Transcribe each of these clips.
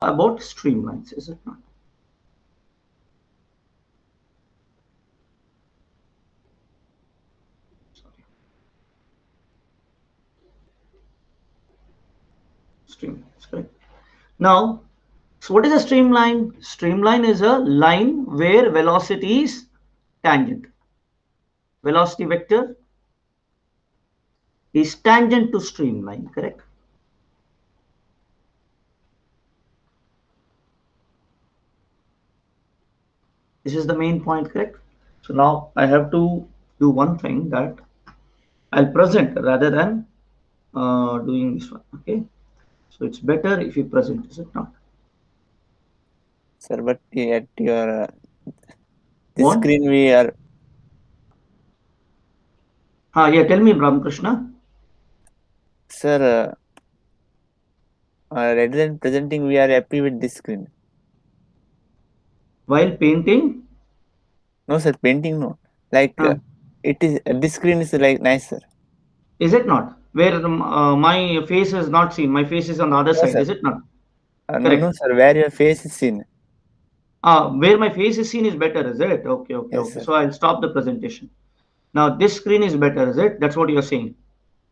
about streamlines, is it not? Sorry. Streamlines, correct. Now, so what is a streamline? Streamline is a line where velocity is tangent. Velocity vector is tangent to streamline, correct? This is the main point, correct? So now I have to do one thing, that I'll present rather than doing this one, okay? So it's better if you present, is it not? Sir, but at your this What? screen we are, Yeah, tell me, Ramakrishna. sir, rather than presenting, we are happy with this screen. While painting, No, sir, painting no. Like uh, it is this screen is like nice, sir. is it not? Where my face is not seen, my face is on the other No, side, sir. is it not? No, no, Correct. sir. Where your face is seen. Where my face is seen is better, is it? Okay, okay, Yes, okay. sir. So I'll stop the presentation. Now this screen is better, is it? That's what you're saying.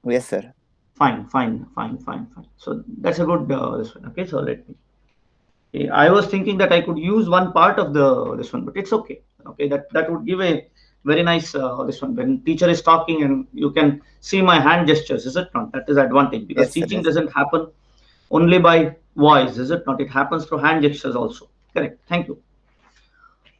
Yes, sir. Fine, fine, fine, fine, fine. So that's a good this one. Okay, so let me. Okay, I was thinking that I could use one part of the this one, but it's okay. Okay, that would give a very nice this one when teacher is talking and you can see my hand gestures, is it not? That is advantage because Yes, sir. teaching Yes, sir. doesn't happen only by voice, is it not? It happens through hand gestures also. Correct. Thank you.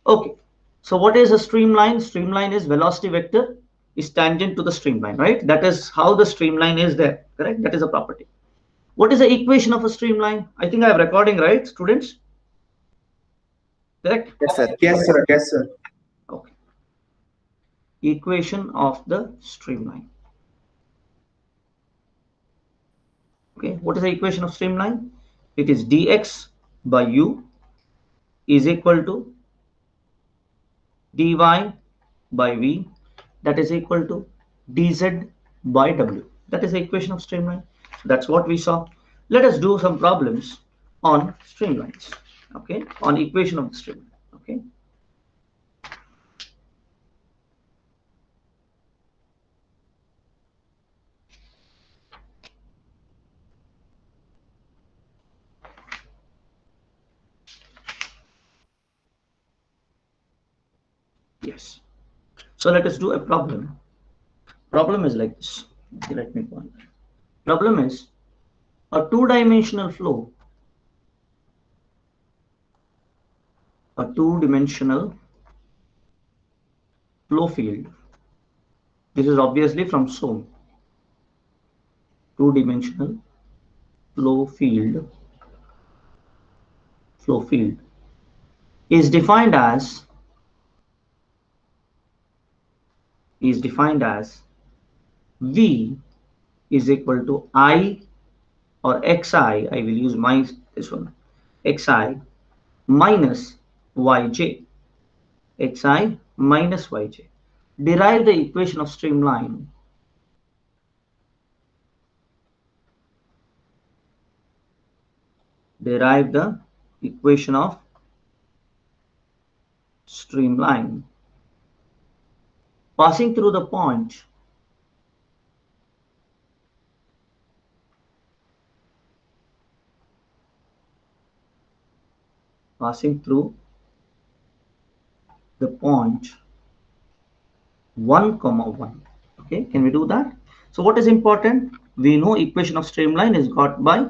Okay. So what is a streamline? Streamline is velocity vector is tangent to the streamline, right? That is how the streamline is there, correct? That is a property. What is the equation of a streamline? I think I have recording, right, students? Correct? Yes, sir. Yes, sir. Yes, sir. Okay. Equation of the streamline. Okay. What is the equation of streamline? It is dx by u is equal to dy by v, that is equal to dz by w. That is the equation of streamline. So that's what we saw. Let us do some problems on streamlines. Okay, on equation of the streamline. Okay. Yes. So let us do a problem. Problem is like this. Okay, let me go on. Problem is a two-dimensional flow, a two-dimensional flow field. This is obviously from SOM. Two-dimensional flow field, flow field is defined as V is equal to I or xi. I will use my this one xi minus yj, xi minus yj. Derive the equation of streamline. Derive the equation of streamline passing through the point passing through the point 1 comma 1. Okay, can we do that? So what is important? We know equation of streamline is got by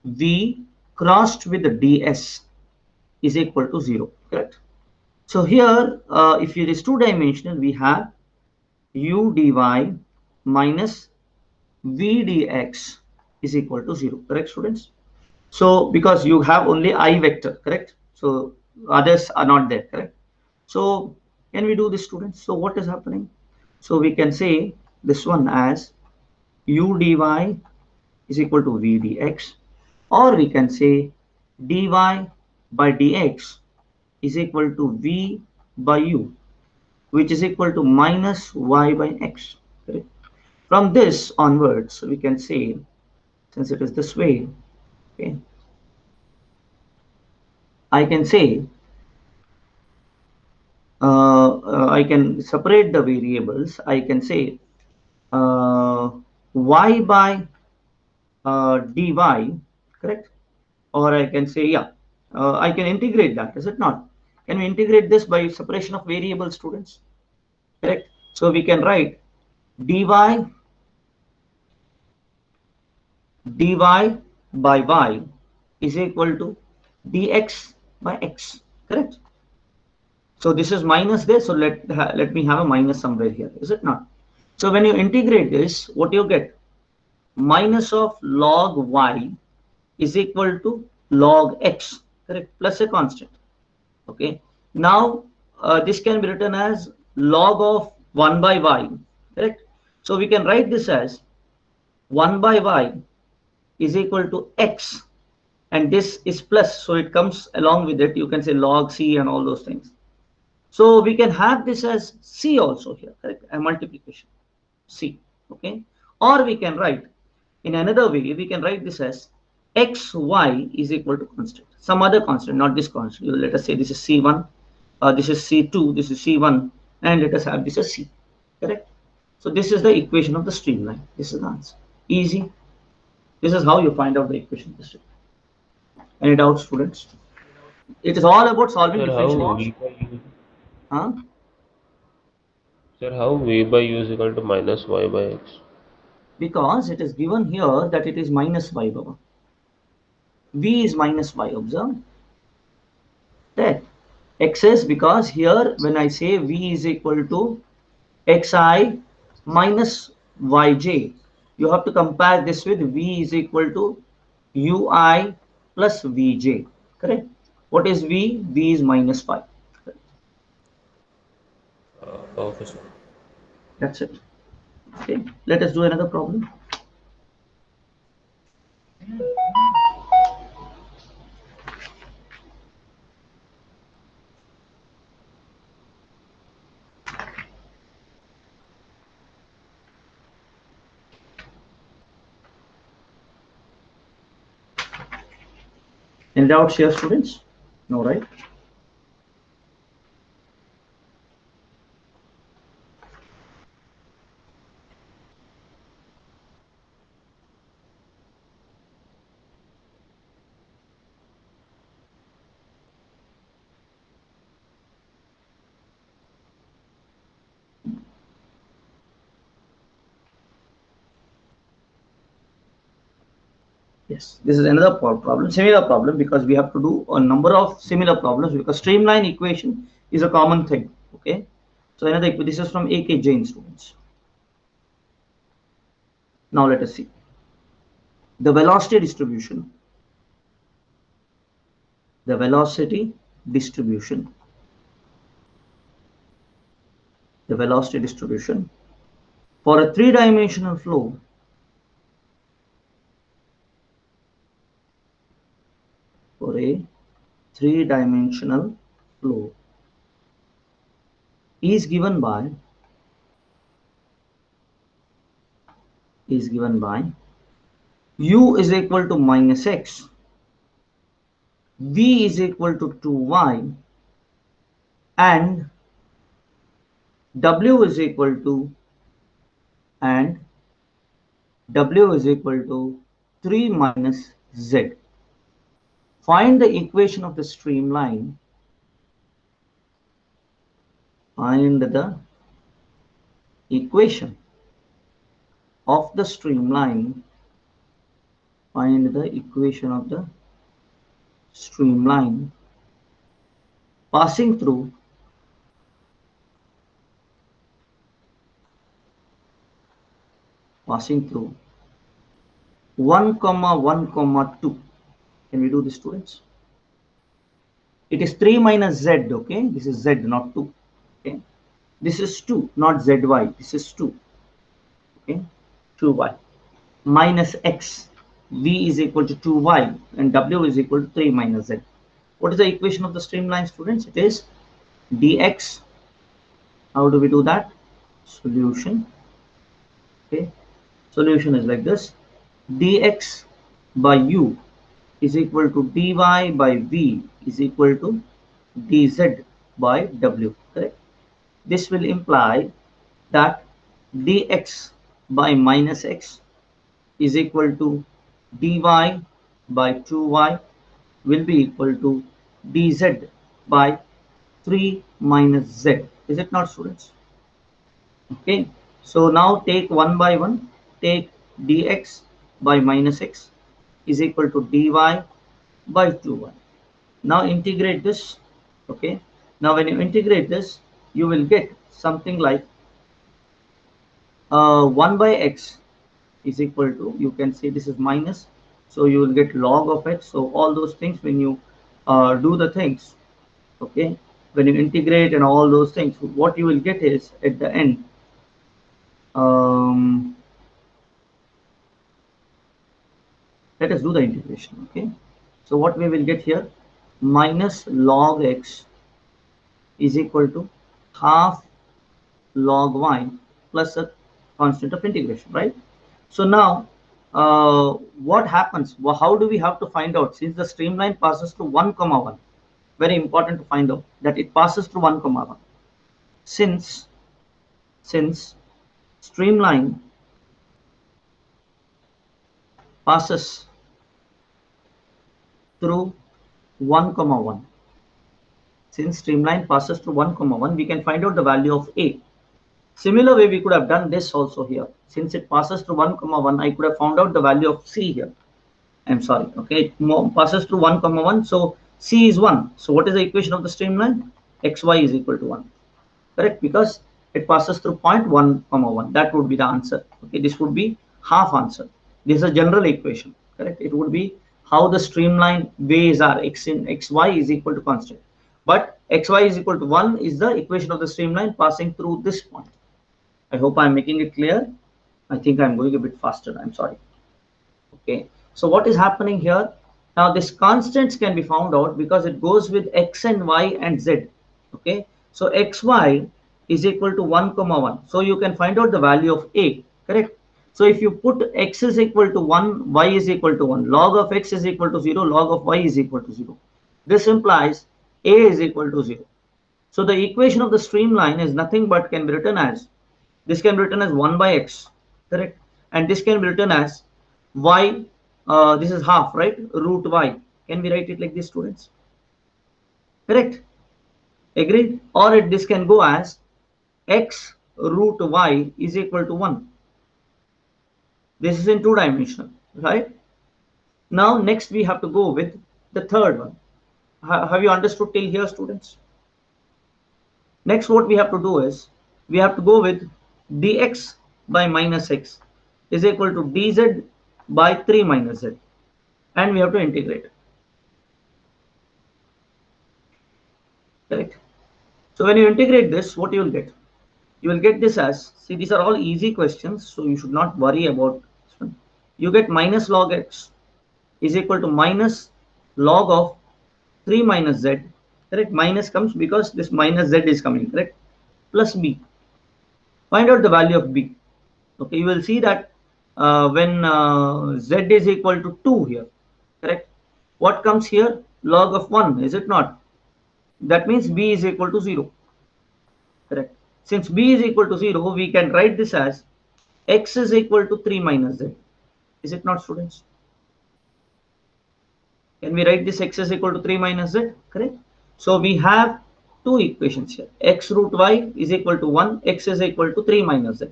v crossed with the ds is equal to 0, correct? So here if it is two dimensional, we have u dy minus v dx is equal to 0, correct, students? So because you have only I vector, correct? So others are not there, correct? So can we do this, students? So what is happening? So we can say this one as u dy is equal to v dx, or we can say dy by dx is equal to v by u, which is equal to minus y by x, correct? From this onwards, we can say, since it is this way, okay, I can say I can separate the variables. I can say y by dy, correct? Or I can say, yeah, I can integrate that, is it not? Can we integrate this by separation of variables, students? Correct. So we can write dy by y is equal to dx by x, correct? So this is minus this, so let me have a minus somewhere here, is it not? So when you integrate this, what you get? Minus of log y is equal to log x, correct, plus a constant. Okay, now this can be written as log of 1 by y, correct? So we can write this as 1 by y is equal to x, and this is plus, so it comes along with it. You can say log c and all those things. So we can have this as c also here, correct? A multiplication c, okay? Or we can write in another way, we can write this as xy is equal to constant, some other constant, not this constant. Let us say this is c1, this is c2, this is c1, and let us have this as c, correct? So this is the equation of the streamline. This is the answer. Easy. This is how you find out the equation of the streamline. Any doubts, students? It is all about solving Sir, how differential v equations. by u? Huh? Sir, how v by u is equal to minus y by x? Because it is given here that it is minus y, Baba. V is minus y, observe. That x is, because here when I say v is equal to xi minus yj, you have to compare this with v is equal to ui plus vj, correct? What is v? V is minus 5. Okay, sir. That's it. Okay, let us do another problem. Any doubts here, students? No, right? Yes, this is another problem, similar problem, because we have to do a number of similar problems, because streamline equation is a common thing. Okay, so another, this is from AK Jain, students. Now let us see the velocity distribution. The velocity distribution. The velocity distribution for a three-dimensional flow. For a three-dimensional flow is given by u is equal to minus x, v is equal to 2y, and w is equal to 3 minus z. Find the equation of the streamline. Find the equation of the streamline. Find the equation of the streamline passing through passing through 1 comma 1 comma 2. Can we do this, students? It is 3 minus z. Okay, this is z, not 2. Okay, this is 2, not zy, this is 2. Okay, 2y minus x, v is equal to 2y, and w is equal to 3 minus z. What is the equation of the streamline, students? It is dx. How do we do that? Solution. Okay, solution is like this: dx by u is equal to dy by v is equal to dz by w, correct? This will imply that dx by minus x is equal to dy by 2y will be equal to dz by 3 minus z. Is it not, students? Okay, so now take one by one. Take dx by minus x is equal to dy by 2y. Now integrate this. Okay, now when you integrate this, you will get something like 1 by x is equal to, you can say this is minus, so you will get log of x. So all those things, when you do the things, okay, when you integrate and all those things, what you will get is at the end, let us do the integration. Okay, so what we will get here, minus log x is equal to half log y plus a constant of integration, right? So now what happens, how do we have to find out, since the streamline passes through 1 comma 1, very important to find out that it passes through 1 comma 1. Since streamline passes through 1 comma 1, since streamline passes through 1 comma 1, we can find out the value of a. Similar way we could have done this also here. Since it passes through 1 comma 1, I could have found out the value of c here. I'm sorry, okay, it passes through 1 comma 1, so c is 1. So what is the equation of the streamline? Xy is equal to 1, correct? Because it passes through point 1 comma 1. That would be the answer. Okay, this would be half answer. This is a general equation, correct? It would be how the streamline ways are, x in xy is equal to constant, but xy is equal to 1 is the equation of the streamline passing through this point. I hope I'm making it clear. I think I'm going a bit faster. I'm sorry. Okay. So what is happening here? Now this constants can be found out because it goes with x and y and z. Okay. So xy is equal to 1 comma 1. So you can find out the value of a. Correct. So if you put x is equal to 1, y is equal to 1, log of x is equal to 0, log of y is equal to 0. This implies a is equal to 0. So the equation of the streamline is nothing but can be written as, this can be written as 1 by x, correct? And this can be written as y, this is half, right? Root y. Can we write it like this, students? Correct? Agreed? Or this can go as x root y is equal to 1. This is in 2-dimensional, right? Now next we have to go with the third one. Have you understood till here, students? Next what we have to do is, we have to go with dx by minus x is equal to dz by 3 minus z, and we have to integrate. Correct? So when you integrate this, what you will get? You will get this as, see, these are all easy questions, so you should not worry about this one. You get minus log x is equal to minus log of 3 minus z, correct? Minus comes because this minus z is coming, correct? Plus b. Find out the value of b. Okay, you will see that when z is equal to 2 here, correct? What comes here? Log of 1, is it not? That means b is equal to 0, correct? Since b is equal to 0, we can write this as x is equal to 3 minus z. Is it not, students? Can we write this x is equal to 3 minus z, correct? So we have two equations here. X root y is equal to 1, x is equal to 3 minus z.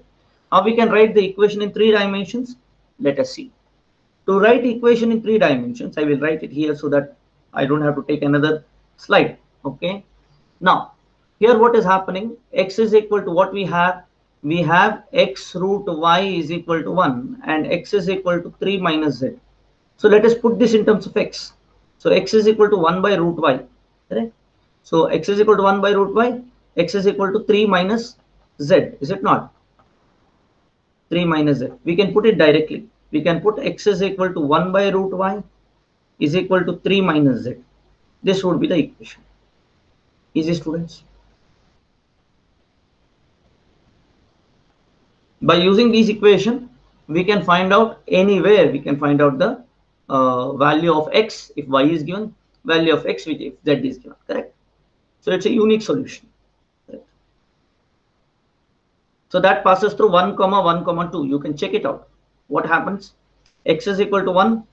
How we can write the equation in 3 dimensions? Let us see. To write equation in 3 dimensions, I will write it here so that I don't have to take another slide. Okay. Now, here what is happening? X is equal to what we have? We have x root y is equal to 1 and x is equal to 3 minus z. So let us put this in terms of x. So x is equal to 1 by root y. Correct? So x is equal to 1 by root y, x is equal to 3 minus z, is it not? 3 minus z. We can put it directly. We can put x is equal to 1 by root y is equal to 3 minus z. This would be the equation. Easy, students. By using this equation, we can find out anywhere. We can find out the value of x if y is given. value of x with if z is given, correct? So it's a unique solution. Correct? So that passes through 1 comma 1 comma 2. You can check it out. What happens? X is equal to 1.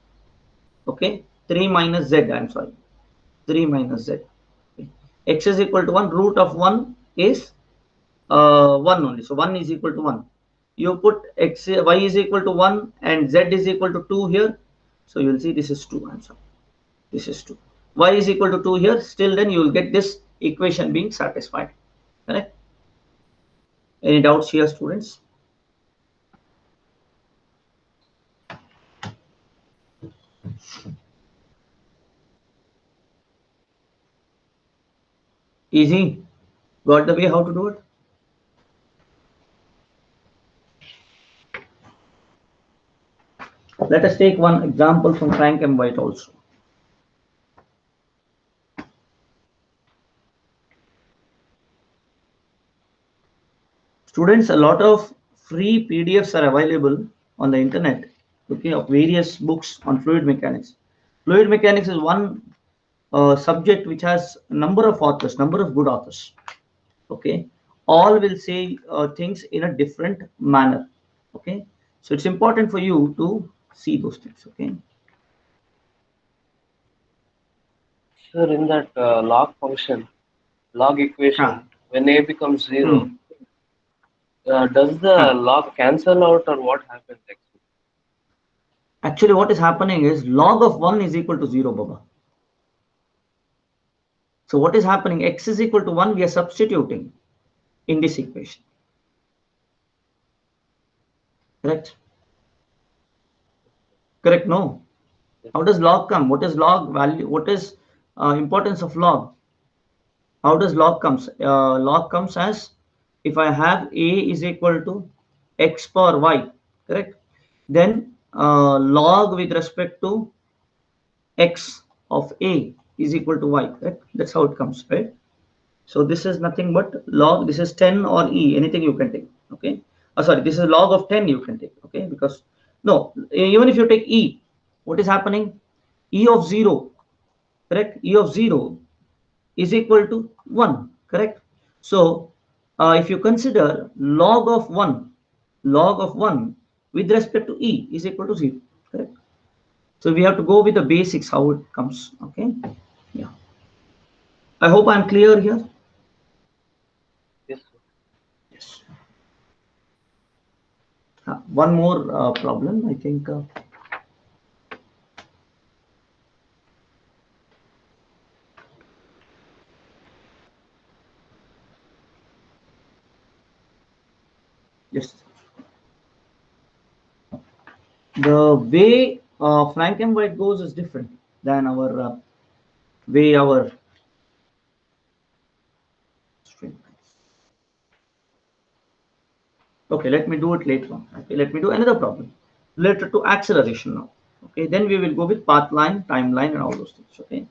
Okay, 3 minus z. I'm sorry, 3 minus z. Okay. X is equal to 1. Root of 1 is 1 only. So 1 is equal to 1. You put x, y is equal to 1 and z is equal to 2 here. So you will see this is 2. I'm sorry. This is 2. Y is equal to 2 here. Still then you will get this equation being satisfied. Correct? Any doubts here, students? Easy. Got the way how to do it? Let us take one example from Frank M. White also. Students, a lot of free PDFs are available on the internet, okay, of various books on fluid mechanics. Fluid mechanics is one subject which has a number of authors, number of good authors. Okay, all will say things in a different manner. Okay, so it's important for you to see those things. Okay. Sir, in that log function, log equation, when a becomes 0, does the log cancel out or what happens actually? Actually, what is happening is log of 1 is equal to 0, Baba. So what is happening? X is equal to 1, we are substituting in this equation. Correct? Correct, no? How does log come? What is log value? What is importance of log? How does log comes? Log comes as if I have a is equal to x power y, correct? Then log with respect to x of a is equal to y, correct? That's how it comes, right? So this is nothing but log. This is 10 or e, anything you can take. Okay. Sorry, this is log of 10 you can take. Okay, because no, even if you take e, what is happening? E of 0, correct? E of 0 is equal to 1, correct? So if you consider log of 1, log of 1 with respect to e is equal to 0, correct? So we have to go with the basics how it comes. Okay. Yeah. I hope I'm clear here. Yes, sir. Yes. One more problem, I think. Yes. The way Frank and White goes is different than our way our stream. Okay, let me do it later on. Okay, let me do another problem related to acceleration now. Okay, then we will go with path line, timeline, and all those things. Okay,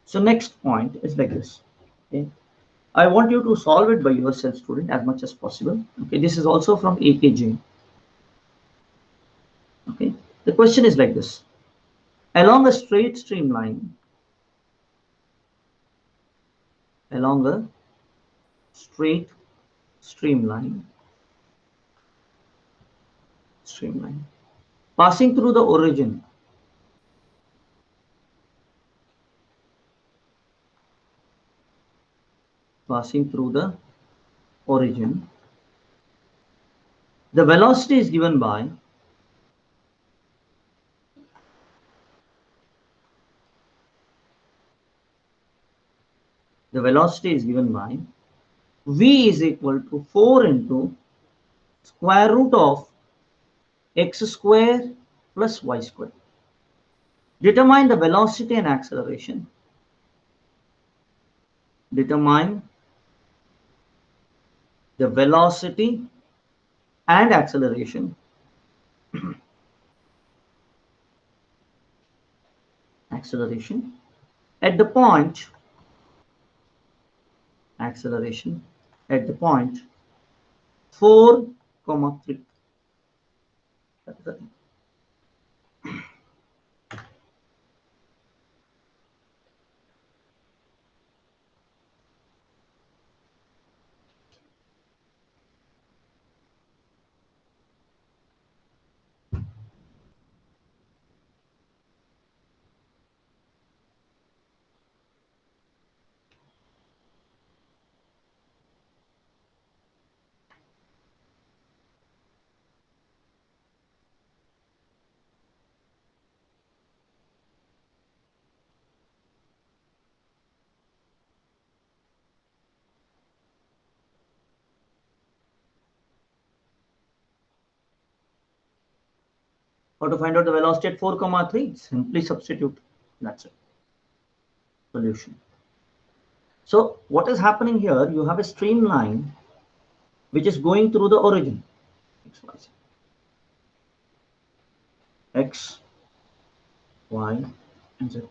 so next point is like this. Okay, I want you to solve it by yourself, student, as much as possible. Okay, this is also from AKJ. Okay, the question is like this: along a straight streamline, along a straight streamline, passing through the origin, the velocity is given by v is equal to 4 into square root of x square plus y square. Determine the velocity and acceleration. Determine the velocity and acceleration at the point 4, 3. That is the thing. How to find out the velocity at 4, 3? Simply substitute. That's it. Solution. So what is happening here? You have a streamline which is going through the origin. X, Y, and Z,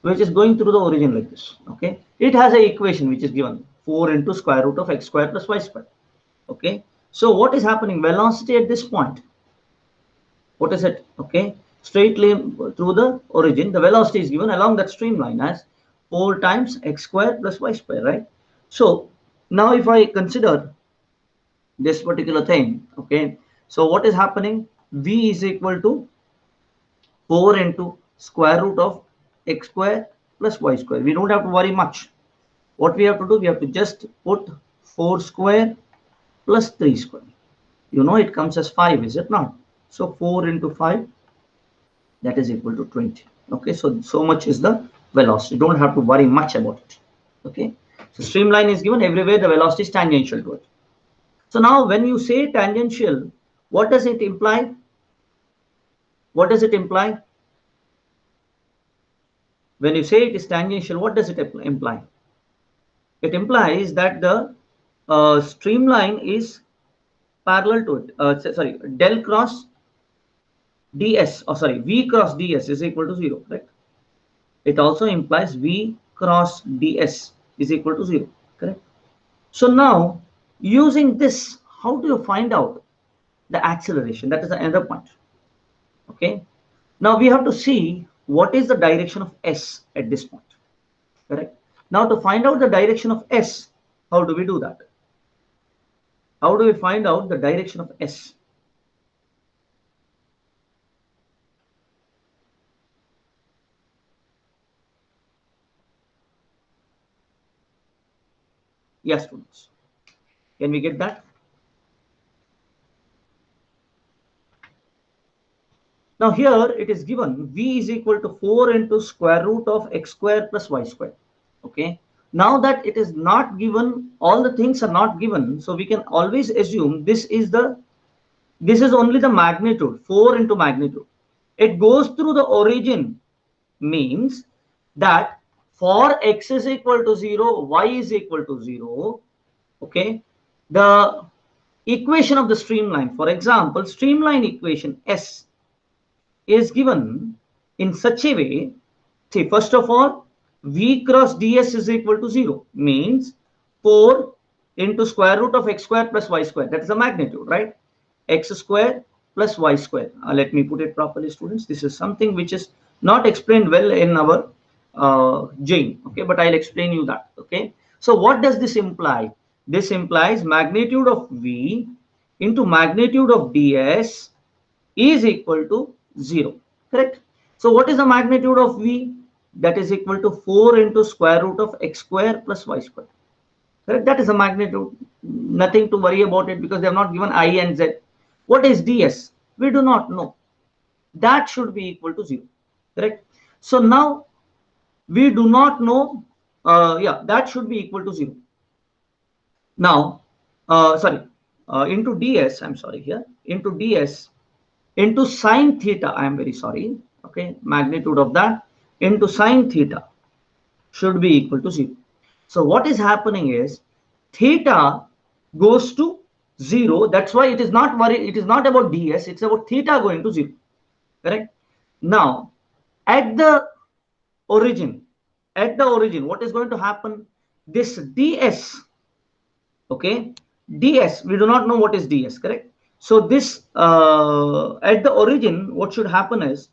which is going through the origin like this. Okay. It has an equation which is given 4 into square root of x square plus y square. Okay. So what is happening? Velocity at this point. What is it? Okay. Straight line through the origin. The velocity is given along that streamline as 4 times x square plus y square, right? So now if I consider this particular thing, okay, so what is happening? V is equal to 4 into square root of x square plus y square. We don't have to worry much. What we have to do, we have to just put 4 square plus 3 square. You know it comes as 5, is it not? So 4 into 5, that is equal to 20. Okay, so much is the velocity. Don't have to worry much about it. Okay, so streamline is given everywhere, the velocity is tangential to it. So now when you say tangential, what does it imply? What does it imply? When you say it is tangential, what does it imply? It implies that the streamline is parallel to it. Del cross ds, v cross ds is equal to 0, correct? It also implies v cross ds is equal to 0, correct? So now, using this, how do you find out the acceleration? That is another point. Okay. Now we have to see what is the direction of s at this point, correct? Now to find out the direction of s, how do we do that? How do we find out the direction of s? Yes, students. Can we get that? Now here it is given v is equal to 4 into square root of x square plus y square. Okay. Now that it is not given, all the things are not given, so we can always assume this is only the magnitude, 4 into magnitude. It goes through the origin, means that for x is equal to 0, y is equal to 0, okay, the equation of the streamline, for example, streamline equation S is given in such a way, see, first of all, v cross ds is equal to 0, means 4 into square root of x square plus y square. That is the magnitude, right? X square plus y square. Let me put it properly, students. This is something which is not explained well in our Jane, okay, but I'll explain you that. Okay, so what does this imply? This implies magnitude of v into magnitude of ds is equal to 0, correct? So what is the magnitude of v? That is equal to 4 into square root of x square plus y square, correct? That is the magnitude. Nothing to worry about it because they have not given I and z. What is ds? We do not know. That should be equal to 0, correct? So now we do not know, that should be equal to 0. Now, into ds, I'm sorry here, into ds, into sine theta, I am very sorry, okay, magnitude of that into sine theta should be equal to 0. So what is happening is theta goes to 0. That's why it is not about ds, it's about theta going to 0, correct? Now, at the origin, what is going to happen? This ds, okay, ds, we do not know what is ds, correct? So this at the origin, what should happen is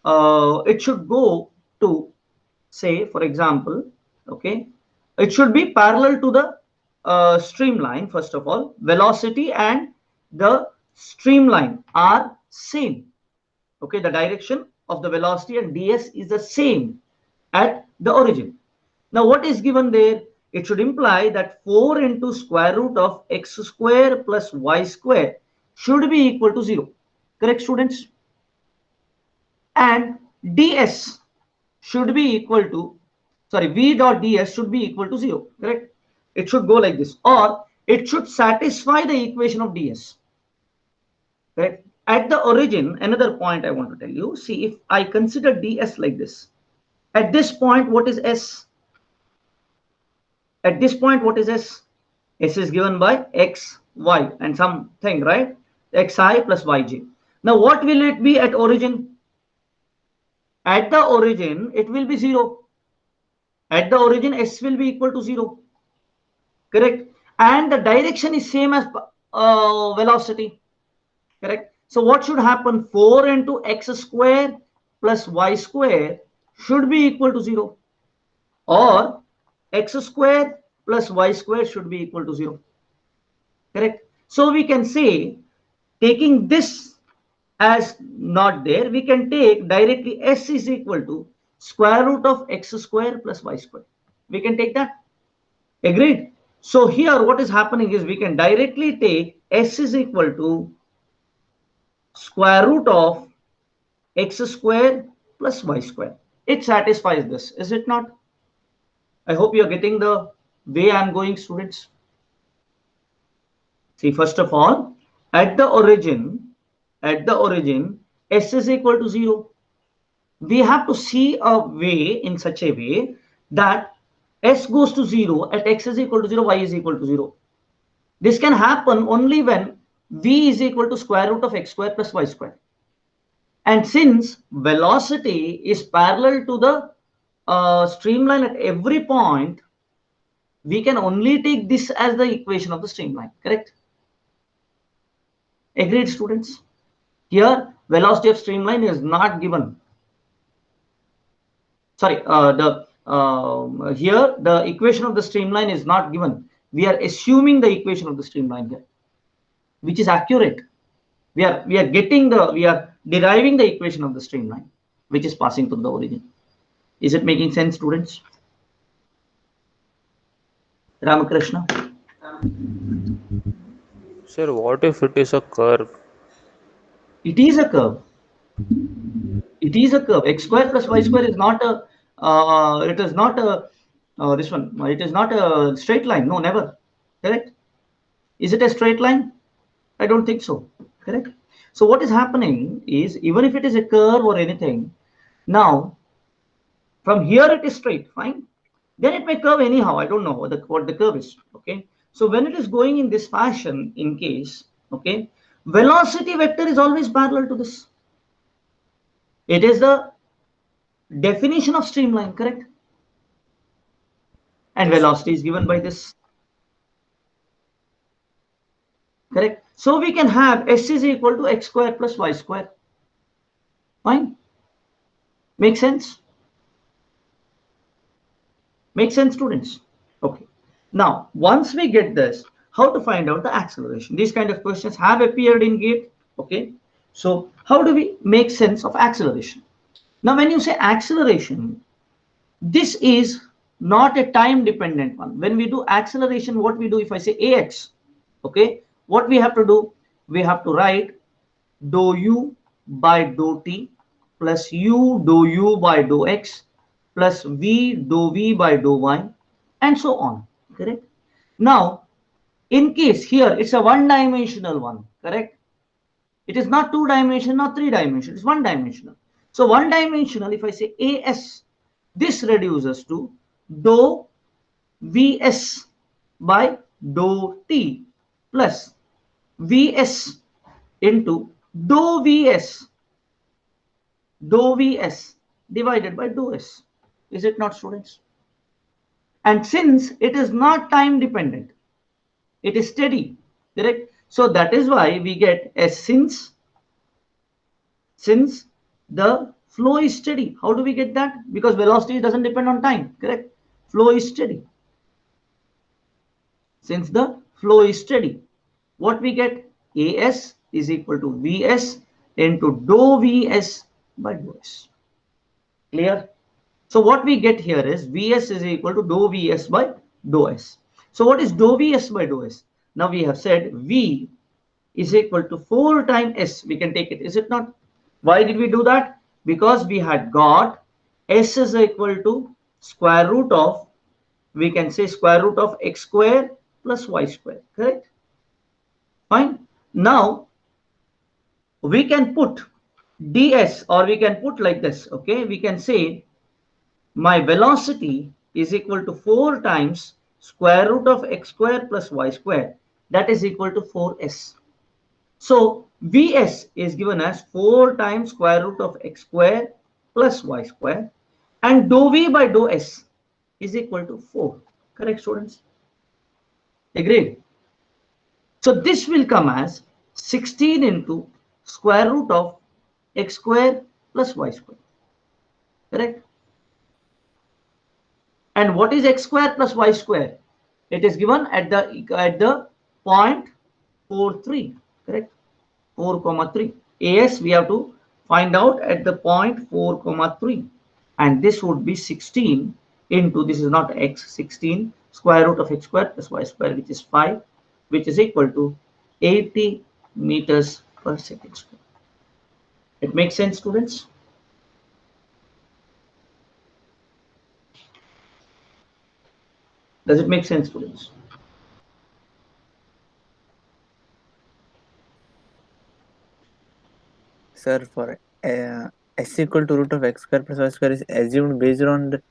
it should go to, say, for example, okay, it should be parallel to the streamline. First of all, velocity and the streamline are same, okay, the direction of the velocity and ds is the same at the origin. Now what is given there? It should imply that 4 into square root of x square plus y square should be equal to 0, correct, students? And ds should be equal to, v dot ds should be equal to 0, correct? It should go like this, or it should satisfy the equation of ds, correct? At the origin, another point I want to tell you, see, if I consider ds like this, at this point, what is s? At this point, what is s? S is given by x, y, and something, right? Xi plus yj. Now, what will it be at origin? At the origin, it will be 0. At the origin, s will be equal to 0. Correct? And the direction is same as velocity. Correct? So what should happen? 4 into x square plus y square should be equal to 0. Or x square plus y square should be equal to 0. Correct? So we can say, taking this as not there, we can take directly s is equal to square root of x square plus y square. We can take that. Agreed? So here what is happening is we can directly take s is equal to square root of x square plus y square. It satisfies this, is it not? I hope you are getting the way I am going, students. See, first of all, at the origin, s is equal to 0. We have to see a way in such a way that s goes to 0 at x is equal to 0, y is equal to 0. This can happen only when v is equal to square root of x square plus y square. And since velocity is parallel to the streamline at every point, we can only take this as the equation of the streamline. Correct? Agreed, students? Here, velocity of streamline is not given. Sorry, here the equation of the streamline is not given. We are assuming the equation of the streamline here, which is accurate. We are deriving the equation of the streamline, which is passing through the origin. Is it making sense, students? Ramakrishna? Sir, what if it is a curve? It is a curve. It is a curve. X square plus y square is not a. It is not a. This one. It is not a straight line. No, never. Correct. Is it a straight line? I don't think so. Correct. So what is happening is, even if it is a curve or anything, now from here it is straight. Fine. Then it may curve anyhow. I don't know what the curve is. Okay. So when it is going in this fashion, in case, okay, velocity vector is always parallel to this. It is the definition of streamline, correct? And velocity is given by this. Correct? So we can have s is equal to x square plus y square. Fine? Make sense? Make sense, students? Okay. Now, once we get this, how to find out the acceleration? These kind of questions have appeared in GATE. Okay. So how do we make sense of acceleration? Now, when you say acceleration, this is not a time dependent one. When we do acceleration, what we do, if I say ax, okay, what we have to do? We have to write dou u by dou t plus u dou u by dou x plus v dou v by dou y, and so on. Correct? Now, in case here it's a one-dimensional one, correct? It is not two-dimensional, not three-dimensional, it's one-dimensional. So one-dimensional, if I say as, this reduces to dou vs by dou t plus vs into dou vs divided by dou s. Is it not, students? And since it is not time dependent, it is steady, correct? So that is why we get as since the flow is steady. How do we get that? Because velocity doesn't depend on time, correct? Flow is steady. Since the flow is steady, what we get? As is equal to vs into dou vs by dou s. Clear? So what we get here is vs is equal to dou vs by dou s. So what is dou vs by dou s? Now we have said v is equal to 4 times s. We can take it, is it not? Why did we do that? Because we had got s is equal to square root of, we can say square root of x square plus y square, correct? Fine. Now we can put ds, or we can put like this. Okay, we can say my velocity is equal to 4 times square root of x square plus y square, that is equal to 4s. So Vs is given as 4 times square root of x square plus y square, and dou V by dou S is equal to 4. Correct, students? Agreed? So this will come as 16 into square root of x square plus y square. Correct? And what is x square plus y square? It is given at the point 43. Correct? 4 comma 3. As we have to find out at the point 4 comma 3, and this would be 16 into, this is not x, 16 square root of x square plus y square, which is 5, which is equal to 80 meters per second square. It makes sense, students? Does it make sense, students? Sir, for s equal to root of x square plus y square is assumed based on the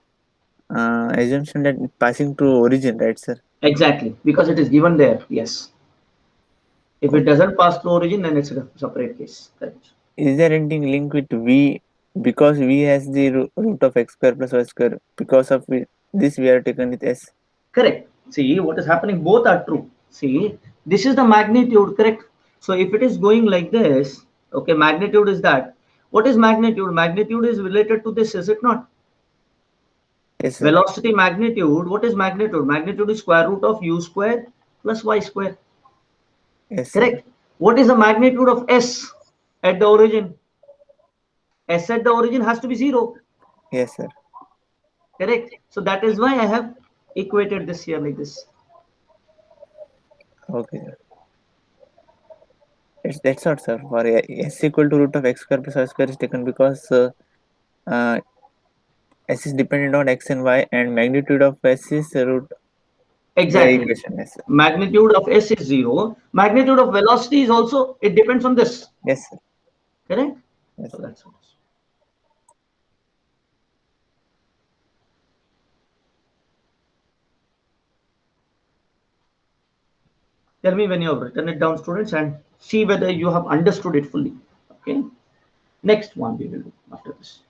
assumption that it's passing through origin, right, sir? Exactly, because it is given there. Yes. If it doesn't pass through origin, then it's a separate case. Correct. Is there anything linked with v, because v has the root of x square plus y square, because of this we are taken with s? Correct. See what is happening, both are true. See, this is the magnitude, correct? So if it is going like this, okay, magnitude is that. What is magnitude? Magnitude is related to this, is it not? Yes, sir. Velocity magnitude, what is magnitude? Magnitude is square root of u square plus y square. Yes, sir. Correct. What is the magnitude of s at the origin? S at the origin has to be 0. Yes, sir. Correct. So that is why I have equated this here like this. Okay, sir. That's not, sir. For s equal to root of x square plus y square is taken because uh, s is dependent on x and y, and magnitude of s is root the Exactly. equation. Yes, sir. Magnitude of s is 0. Magnitude of velocity is also, it depends on this. Yes, sir. Correct? Yes, So sir. that's what it is. Tell me when you have written it down, students, and see whether you have understood it fully. Okay. Next one we will do after this.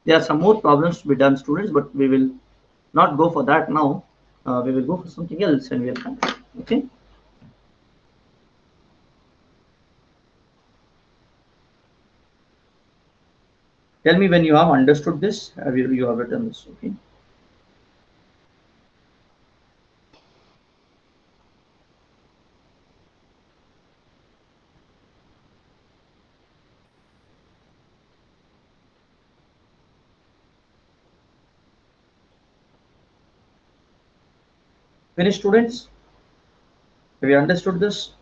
There are some more problems to be done, students, but we will not go for that now. We will go for something else and we'll come. Okay. Tell me when you have understood this. You have written this. Okay. Finish, students. Have you understood this?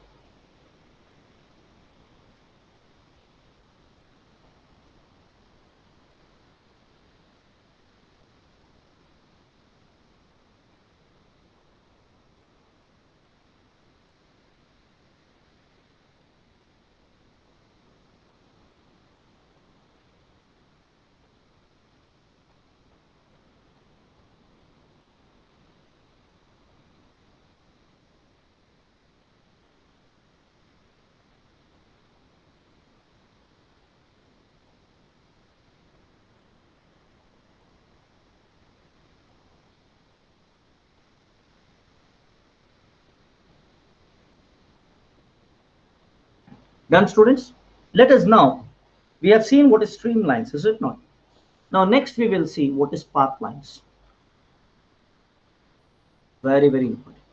Done, students? Let us now, we have seen what is streamlines, is it not? Now next we will see what is path lines. Very, very important.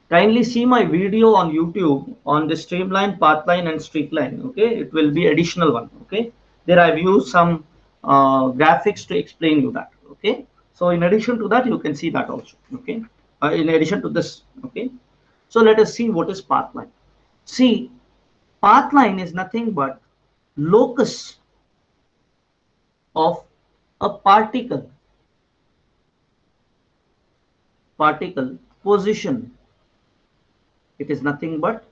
Kindly see my video on YouTube on the streamline, path line and streak line. Okay, it will be additional one. Okay, there I've used some graphics to explain you that. Okay, so in addition to that, you can see that also. Okay, in addition to this. Okay, so let us see what is path line. See, path line is nothing but locus of a particle position. It is nothing but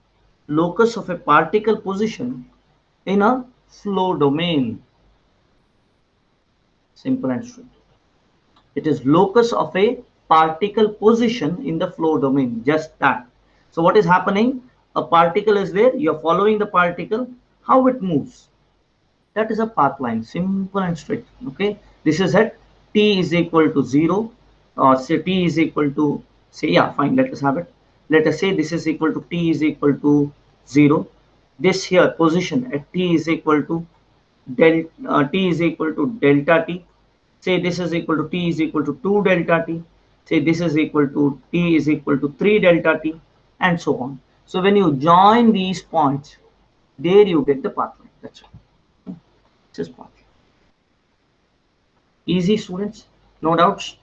locus of a particle position in a flow domain. Simple and straight. It is locus of a particle position in the flow domain. Just that. So what is happening? A particle is there. You are following the particle. How it moves. That is a path line. Simple and straight. Okay. This is at t is equal to 0, or say t is equal to, say, yeah, fine. Let us have it. Let us say this is equal to t is equal to 0. This here position at t is equal to t is equal to delta t. Say this is equal to t is equal to 2 delta t. Say this is equal to t is equal to 3 delta t, and so on. So when you join these points, there you get the path line. That's it. This is path line. Easy, students, no doubts.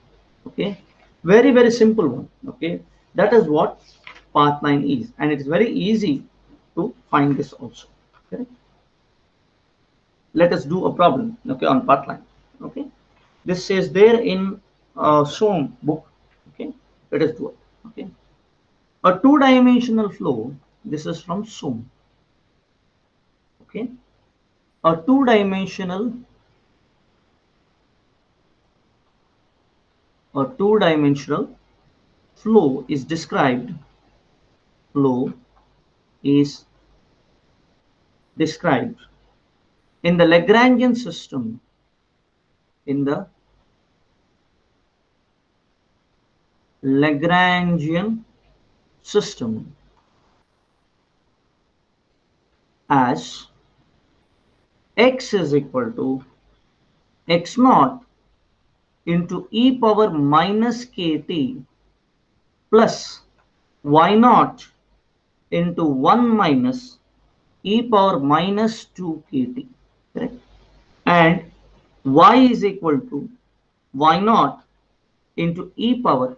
Okay, very, very simple one. Okay, that is what path line is, and it is very easy to find this also. Okay, let us do a problem. Okay, on path line. Okay, this is there in Sohm book. Okay, let us do it. Okay, a two-dimensional flow. This is from Sohm. Okay, a two-dimensional flow is described in the Lagrangian system as x is equal to x naught into e power minus kt plus y naught into 1 minus e power minus 2 kt, correct? And y is equal to y naught into e power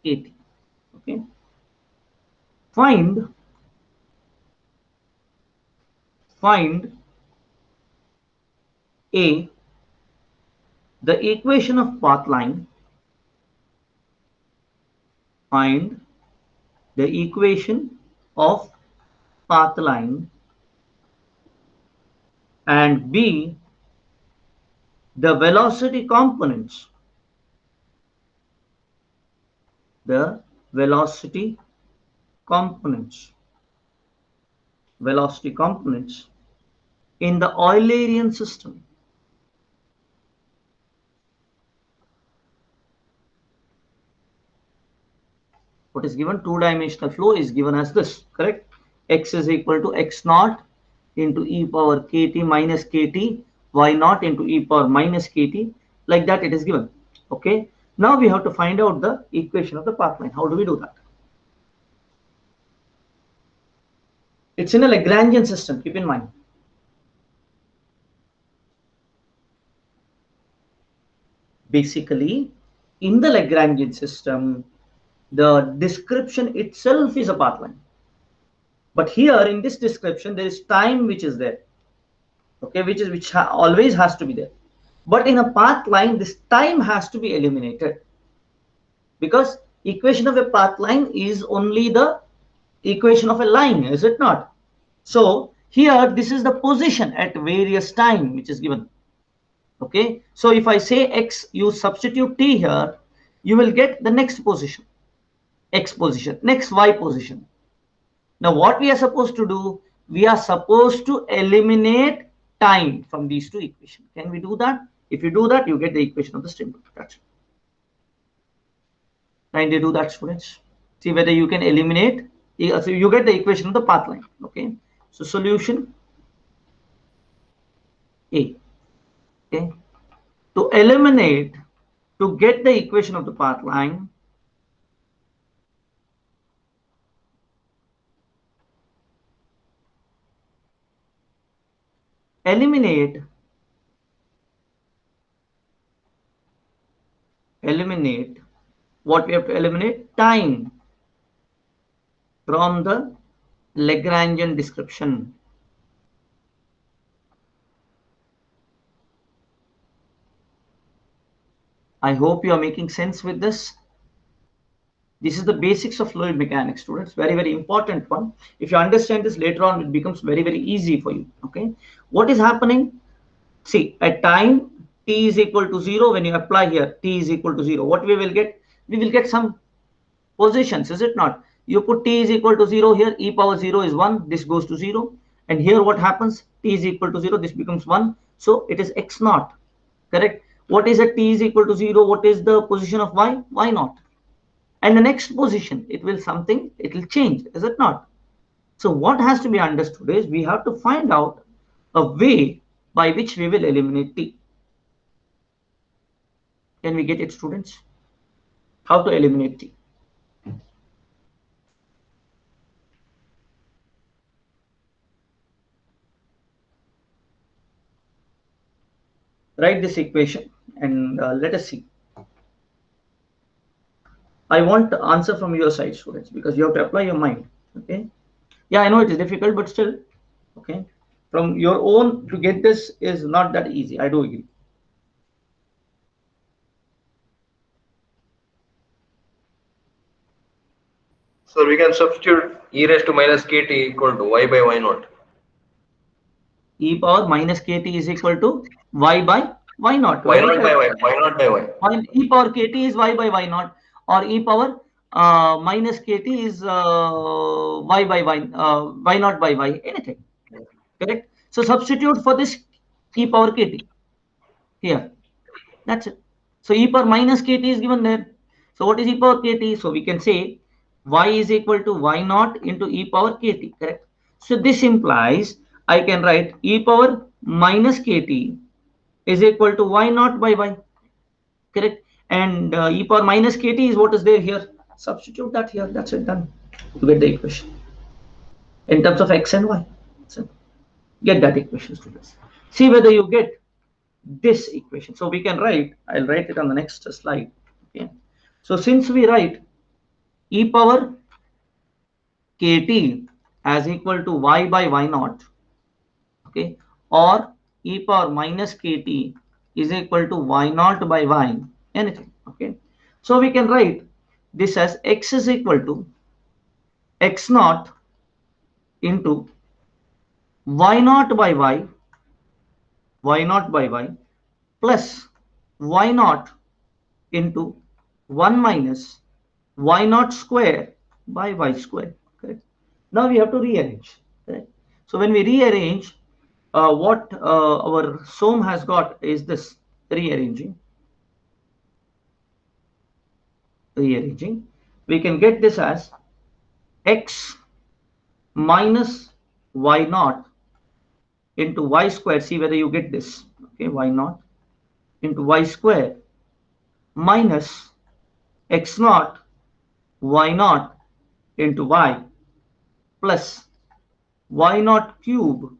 kt. Okay, find a the equation of path line. Find the equation of path line, and b the velocity components. The velocity components in the Eulerian system. What is given? Two-dimensional flow is given as this, correct? X is equal to x naught into e power kt minus kt, y naught into e power minus kt, like that it is given. Okay, now we have to find out the equation of the path line. How do we do that? It's in a Lagrangian system, keep in mind. Basically, in the Lagrangian system, the description itself is a path line. But here in this description, there is time which is there. Okay, which always has to be there. But in a path line, this time has to be eliminated, because equation of a path line is only the equation of a line, is it not? So here this is the position at various time which is given. Okay, so if I say x, you substitute t here, you will get the next position, x position, next y position. Now what we are supposed to do? We are supposed to eliminate time from these two equations. Can we do that? If you do that, you get the equation of the stream. That's it. Kindly do that, students. See whether you can eliminate. So you get the equation of the path line. Okay, so solution, A. Okay. To eliminate, to get the equation of the path line, eliminate what we have to eliminate? Time from the Lagrangian description. I hope you are making sense with this. This is the basics of fluid mechanics, students. Very, very important one. If you understand this later on, it becomes very, very easy for you. Okay. What is happening? See, at time t is equal to 0, when you apply here t is equal to 0, what we will get? We will get some positions, is it not? You put t is equal to 0 here, e power 0 is 1, this goes to 0. And here what happens? T is equal to 0, this becomes 1. So it is x naught, correct? What is at t is equal to 0? What is the position of y? Y naught. And the next position, it will change, is it not? So what has to be understood is we have to find out a way by which we will eliminate t. Can we get it, students? How to eliminate t? Write this equation and let us see. I want the answer from your side, students, because you have to apply your mind. Okay. Yeah, I know it is difficult, but still, okay. From your own to get this is not that easy. I do agree. So we can substitute e raised to minus kt equal to y by y naught. E power minus kt is equal to y by y naught. Y Very naught by correct. y, y naught by y. E power kt is y by y naught, or e power minus kt is y by y naught by y, anything. Correct. So substitute for this e power kt here. That's it. So e power minus kt is given there. So what is e power kt? So we can say y is equal to y naught into e power kt. Correct. So this implies I can write e power minus kt is equal to y naught by y. Correct. And e power minus kt is what is there here. Substitute that here. That's it, done. To get the equation in terms of x and y. So get that equation, students. See whether you get this equation. So we can write, I'll write it on the next slide. Okay. So since we write e power kt as equal to y by y naught, okay, or e power minus kt is equal to y naught by y, anything. Okay. So we can write this as x is equal to x naught into y naught by y naught by y plus y naught into 1 minus y naught square by y square. Correct. Now we have to rearrange. Correct. So when we rearrange, what our SOM has got is this rearranging. We can get this as x minus y naught into y square. See whether you get this. Okay, y naught into y square minus x naught y naught into y plus y naught cube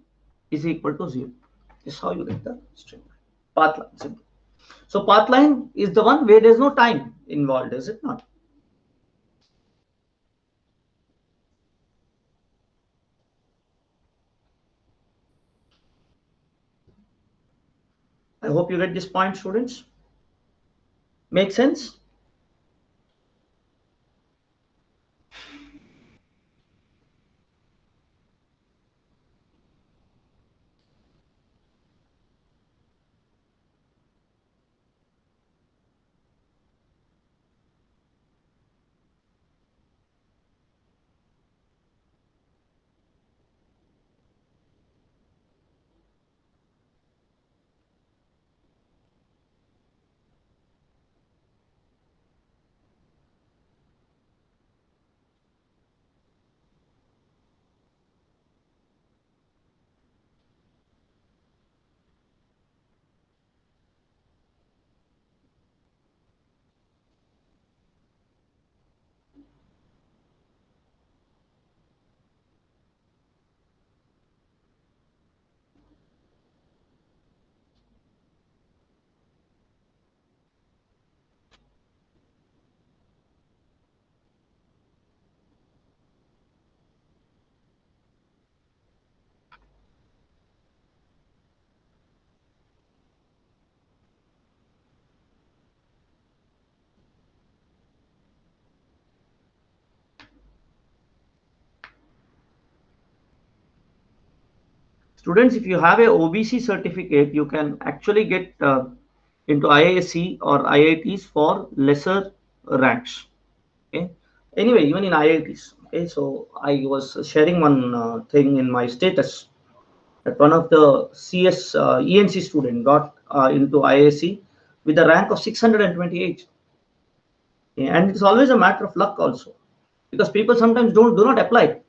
is equal to 0. This is how you get the string path line. Simple. So path line is the one where there is no time involved, is it not? I hope you get this point, students. Make sense? Students, if you have a OBC certificate, you can actually get into IISc or IITs for lesser ranks. Okay. Anyway, even in IITs. Okay. So I was sharing one thing in my status that one of the CS ENC student got into IISc with a rank of 628. Okay. And it's always a matter of luck also, because people sometimes do not apply.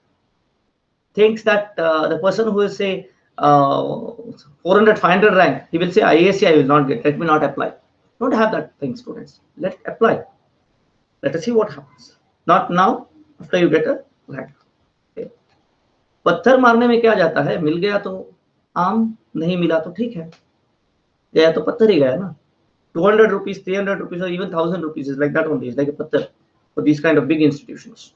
Thinks that the person who is say 400 500 rank, he will say IAC I will not get, let me not apply. Don't have that thing, students. Let apply, let us see what happens. Not now, after you get a rank. Okay. पत्थर मारने में क्या जाता है, मिल गया तो आम, नहीं मिला तो ठीक है, गया तो पत्थर ही गया ना. 200 rupees, 300 rupees, or even 1000 rupees is like that only, is like a patthar for these kind of big institutions.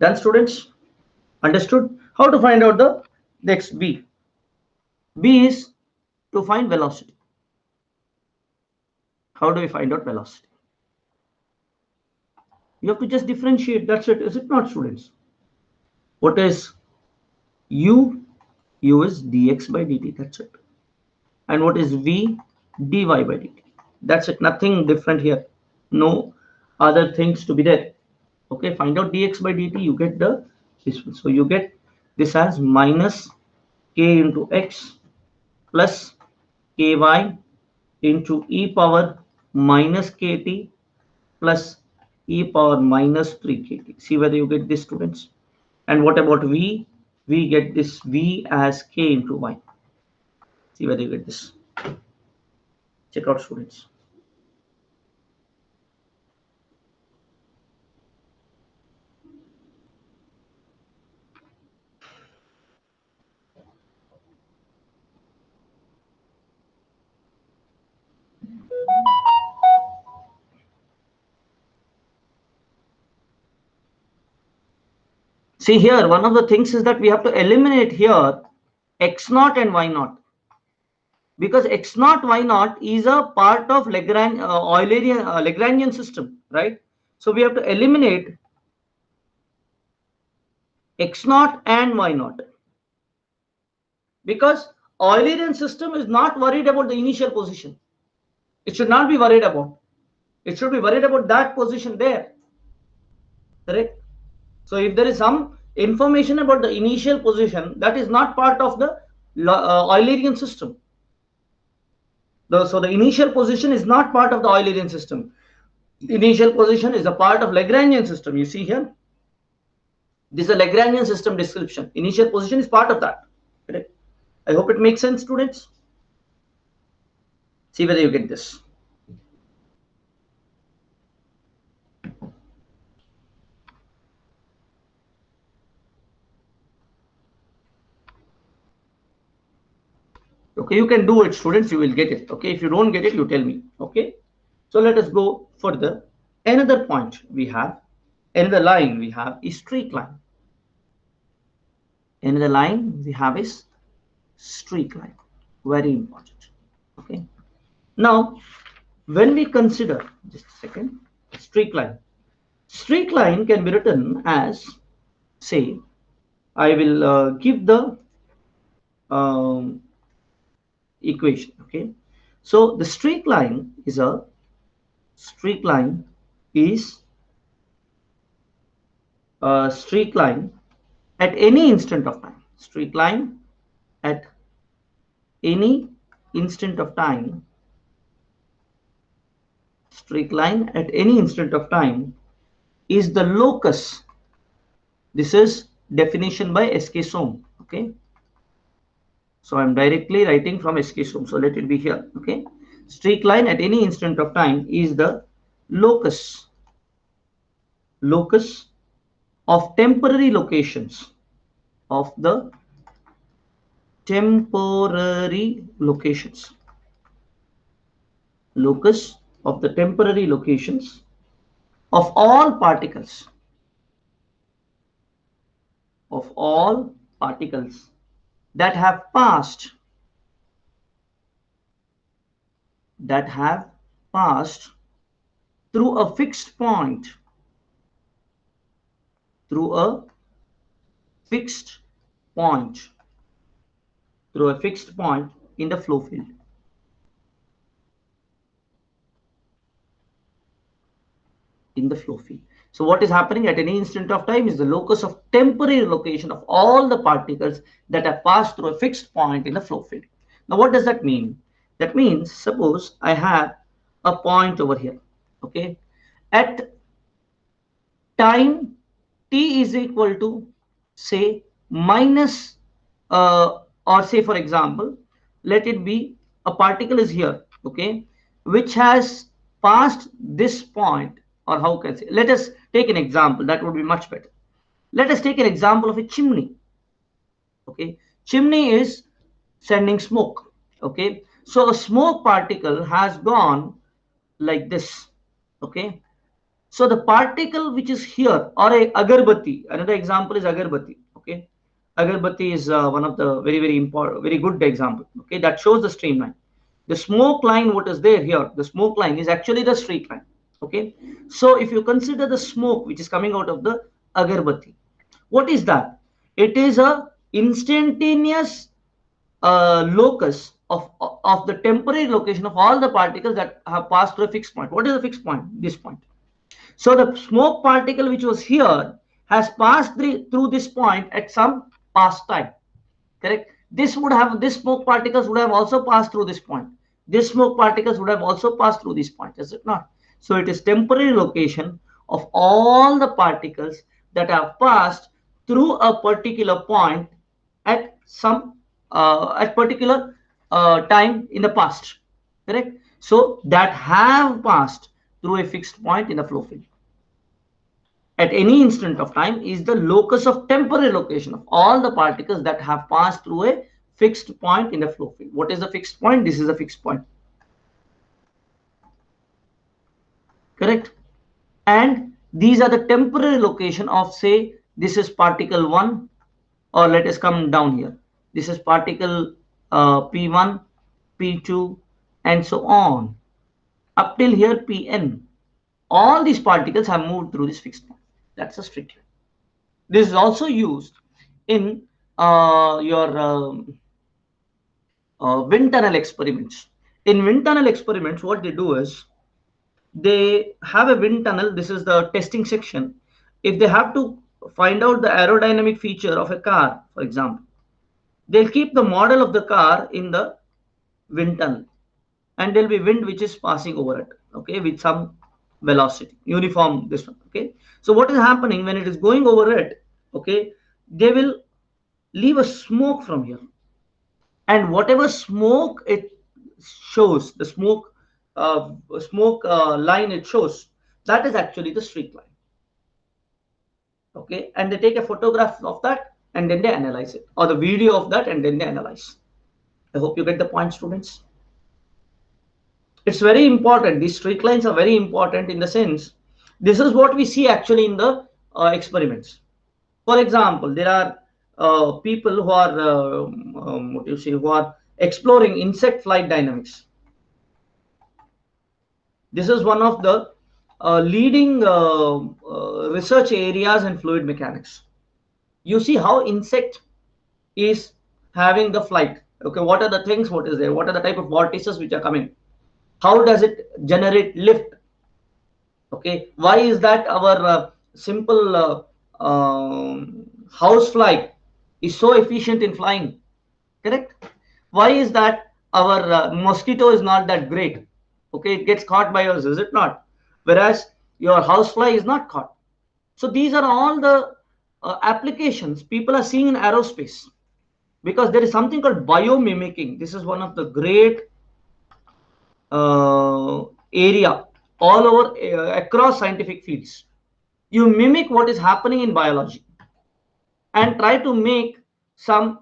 Done, students? Understood? How to find out the next B? B is to find velocity. How do we find out velocity? You have to just differentiate, that's it, is it not, students? What is U? U is dx by dt, that's it. And what is V? dy by dt. That's it, nothing different here. No other things to be there. Okay, find out dx by dt, you get this one. So you get this as minus k into x plus ky into e power minus kt plus e power minus 3kt. See whether you get this, students. And what about v? We get this v as k into y. See whether you get this. Check out, students. See here, one of the things is that we have to eliminate here x naught and y naught, because x naught y naught is a part of Lagrangian system, right? So we have to eliminate x naught and y naught, because Eulerian system is not worried about the initial position. It should not be worried about. It should be worried about that position there, correct? So if there is some information about the initial position, that is not part of the Eulerian system. So the initial position is not part of the Eulerian system. Initial position is a part of Lagrangian system. You see here, this is a Lagrangian system description. Initial position is part of that. Correct? I hope it makes sense, students. See whether you get this. Okay, you can do it, students, you will get it. Okay, if you don't get it, you tell me. Okay, so let us go further. Another point we have, another line we have is streak line. Another line we have is streak line. Very important. Okay, now when we consider, just a second, streak line can be written as, say, I will give the equation. Okay, so the streak line is a streak line at any instant of time. Streak line at any instant of time. Streak line at any instant of time is the locus. This is definition by S.K. Soam. Okay, so I'm directly writing from S.K. Soam. So let it be here. Okay, streak line at any instant of time is the locus of temporary locations. of the temporary locations. Locus of the temporary locations of all particles. Of all particles that have passed through a fixed point, through a fixed point in the flow field. So what is happening at any instant of time is the locus of temporary location of all the particles that have passed through a fixed point in the flow field. Now what does that mean? That means, suppose I have a point over here, okay, at time t is equal to, say, minus, or say for example, let it be a particle is here, okay, which has passed this point, or how can I say, let us take an example that would be much better. Let us take an example of a chimney, okay. Chimney is sending smoke, okay. So a smoke particle has gone like this, okay. So the particle which is here, or a agarbatti, another example is agarbatti, okay. Agarbatti is one of the very important, very good example, okay, that shows the streamline. The smoke line, what is there here, the smoke line is actually the straight line, okay. So if you consider the smoke which is coming out of the agarbatti, what is that? It is a instantaneous locus of the temporary location of all the particles that have passed through a fixed point. What is the fixed point? This point. So the smoke particle which was here has passed through this point at some past time, correct? This smoke particles would have also passed through this point. This smoke particles would have also passed through this point, is it not? So it is temporary location of all the particles that have passed through a particular point at some at particular time in the past, correct? So that have passed through a fixed point in the flow field at any instant of time is the locus of temporary location of all the particles that have passed through a fixed point in the flow field. What is the fixed point? This is a fixed point, correct? And these are the temporary location of, say, this is particle 1, or let us come down here. This is particle P1, P2, and so on up till here Pn. All these particles have moved through this fixed point. That's a straight line. This is also used in your wind tunnel experiments. In wind tunnel experiments, what they do is they have a wind tunnel. This is the testing section. If they have to find out the aerodynamic feature of a car, for example, they'll keep the model of the car in the wind tunnel, and there'll be wind which is passing over it, okay, with some velocity, uniform this one, okay. So what is happening when it is going over it, okay, they will leave a smoke from here, and whatever smoke it shows, the smoke line it shows, that is actually the straight line, okay. And they take a photograph of that and then they analyze it, or the video of that and then they analyze. I hope you get the point, students. It's very important. These straight lines are very important in the sense, this is what we see actually in the experiments. For example, there are people who are who are exploring insect flight dynamics. This is one of the leading research areas in fluid mechanics. You see how insect is having the flight, okay. What are the things, what is there, what are the type of vortices which are coming, how does it generate lift, okay. Why is that our simple house fly is so efficient in flying, correct? Why is that our mosquito is not that great, okay, it gets caught by us, is it not? Whereas your house fly is not caught. So these are all the applications people are seeing in aerospace, because there is something called biomimicking. This is one of the great area all over across scientific fields. You mimic what is happening in biology and try to make some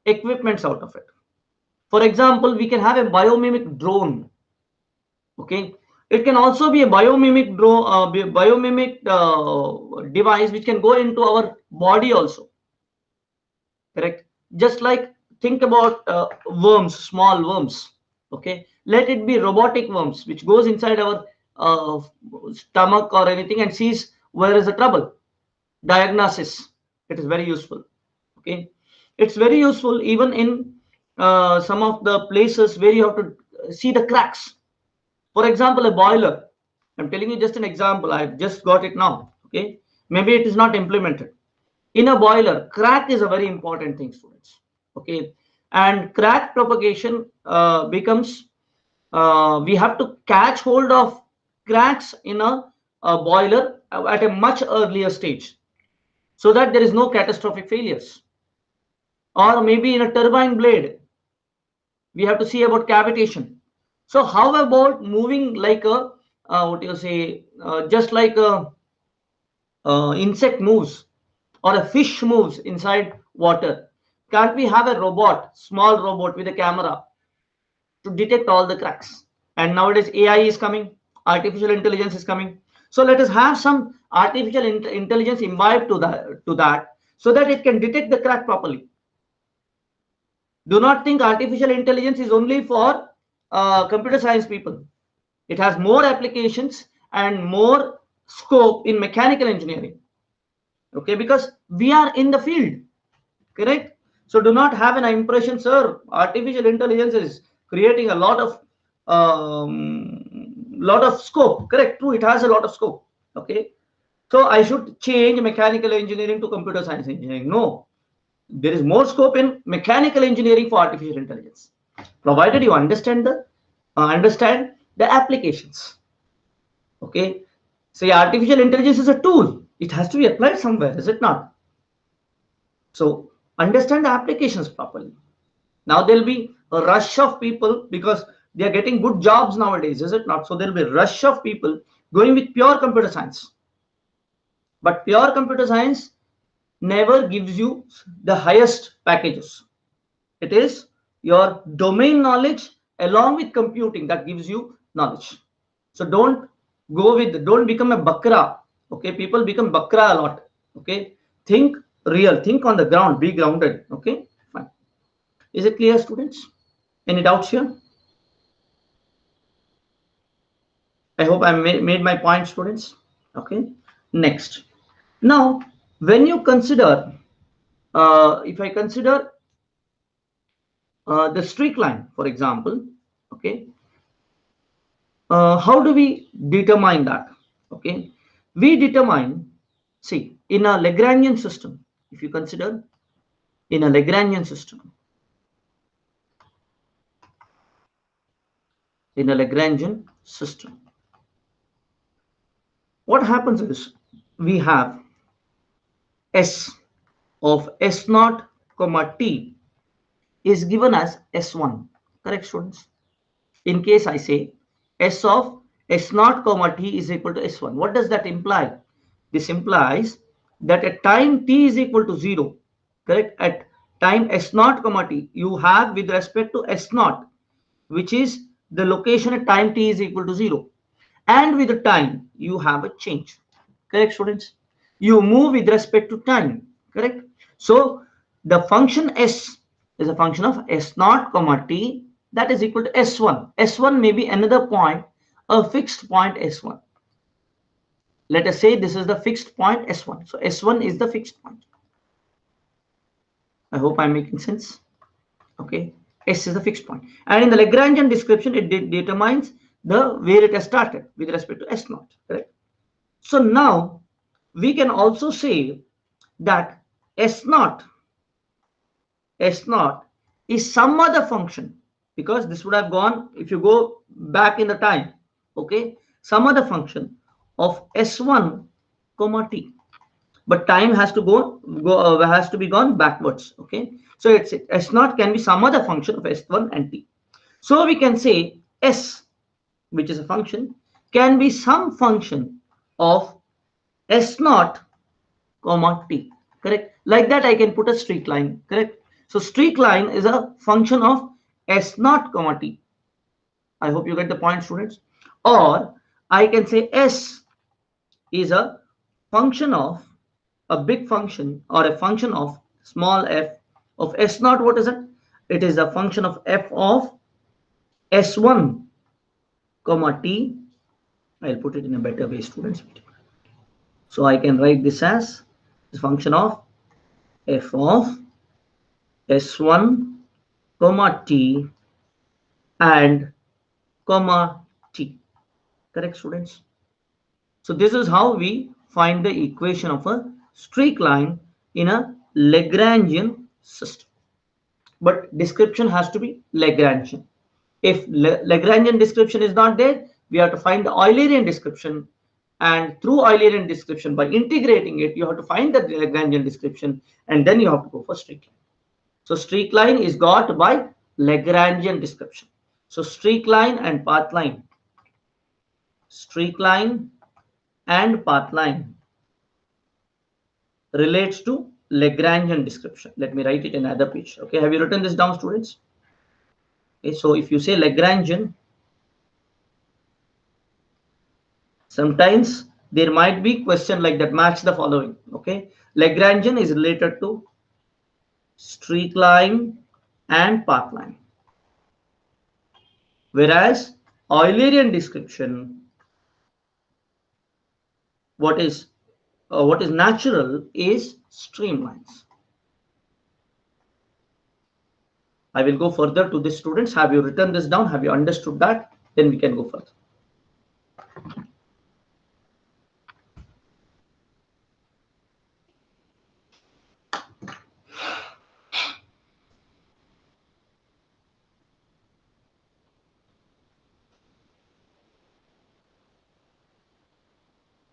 equipments out of it. For example, we can have a biomimic drone. Okay, it can also be a biomimic drone, device which can go into our body also. Correct. Just like think about worms, small worms. Okay, let it be robotic worms which goes inside our stomach or anything and sees where is the trouble. Diagnosis. It is very useful. Okay, it's very useful even in some of the places where you have to see the cracks. For example, a boiler. I'm telling you just an example. I've just got it now. Okay, maybe it is not implemented. In a boiler, crack is a very important thing, students. Okay, and crack propagation becomes we have to catch hold of cracks in a boiler at a much earlier stage, so that there is no catastrophic failures. Or maybe in a turbine blade, we have to see about cavitation. So how about moving like a what do you say, just like a insect moves or a fish moves inside water? Can't we have a robot, small robot with a camera to detect all the cracks? And nowadays AI is coming, artificial intelligence is coming. So let us have some artificial intelligence imbibed to that, so that it can detect the crack properly. Do not think artificial intelligence is only for computer science people. It has more applications and more scope in mechanical engineering. Okay, because we are in the field. Correct. So do not have an impression, sir, artificial intelligence is creating a lot of scope. Correct. True, it has a lot of scope. Okay, so I should change mechanical engineering to computer science engineering. No, there is more scope in mechanical engineering for artificial intelligence, provided you understand the applications. Okay, say artificial intelligence is a tool, it has to be applied somewhere, is it not? So understand the applications properly. Now there'll be a rush of people because they are getting good jobs nowadays, is it not? So there'll be a rush of people going with pure computer science. But pure computer science never gives you the highest packages. It is your domain knowledge along with computing that gives you knowledge. So don't become a bakra. Okay, people become bakra a lot. Okay, think real, think on the ground, be grounded. Okay, fine. Is it clear, students? Any doubts here? I hope I made my point, students. Okay, next. Now, when you consider, if I consider the streak line, for example, okay, how do we determine that? Okay, we determine, see, in a Lagrangian system, if you consider in a Lagrangian system, what happens is we have S of S0, T is given as S1. Correct, students? In case I say S of S0, T is equal to S1, what does that imply? This implies that at time t is equal to 0, correct, at time S0, T, you have with respect to S0, which is the location at time t is equal to 0, and with the time you have a change. Correct, students? You move with respect to time. Correct. So the function S is a function of S0, T, that is equal to S1. S1 may be another point, a fixed point S1. Let us say this is the fixed point S1. So S1 is the fixed point. I hope I'm making sense. Okay, S is the fixed point, and in the Lagrangian description it determines the where it has started with respect to S0. Correct. So now we can also say that S0 is some other function, because this would have gone, if you go back in the time, okay, some other function of S1, T, but time has to has to be gone backwards. Okay, so it's S0 can be some other function of S1 and T. So we can say S, which is a function, can be some function of S0, T. correct? Like that, I can put a streak line, correct? So streak line is a function of S0 comma t. I hope you get the point, students. Or I can say S is a function of a big function or a function of small f of S0. What is it? It is a function of f of S1 comma t. I'll put it in a better way, students. So I can write this as a function of f of S1 comma t and comma t. Correct, students? So this is how we find the equation of a streak line in a Lagrangian system. But description has to be Lagrangian. If Lagrangian description is not there, we have to find the Eulerian description. And through Eulerian description, by integrating it, you have to find the Lagrangian description, and then you have to go for streak line. So streak line is got by Lagrangian description. So streak line and path line. Streak line and path line relates to Lagrangian description. Let me write it in another page. Okay, have you written this down, students? Okay, so if you say Lagrangian, sometimes there might be question like that, match the following. Okay, Lagrangian is related to streak line and path line, whereas Eulerian description, what is natural is streamlines. I will go further to the students. Have you written this down? Have you understood that? Then we can go further.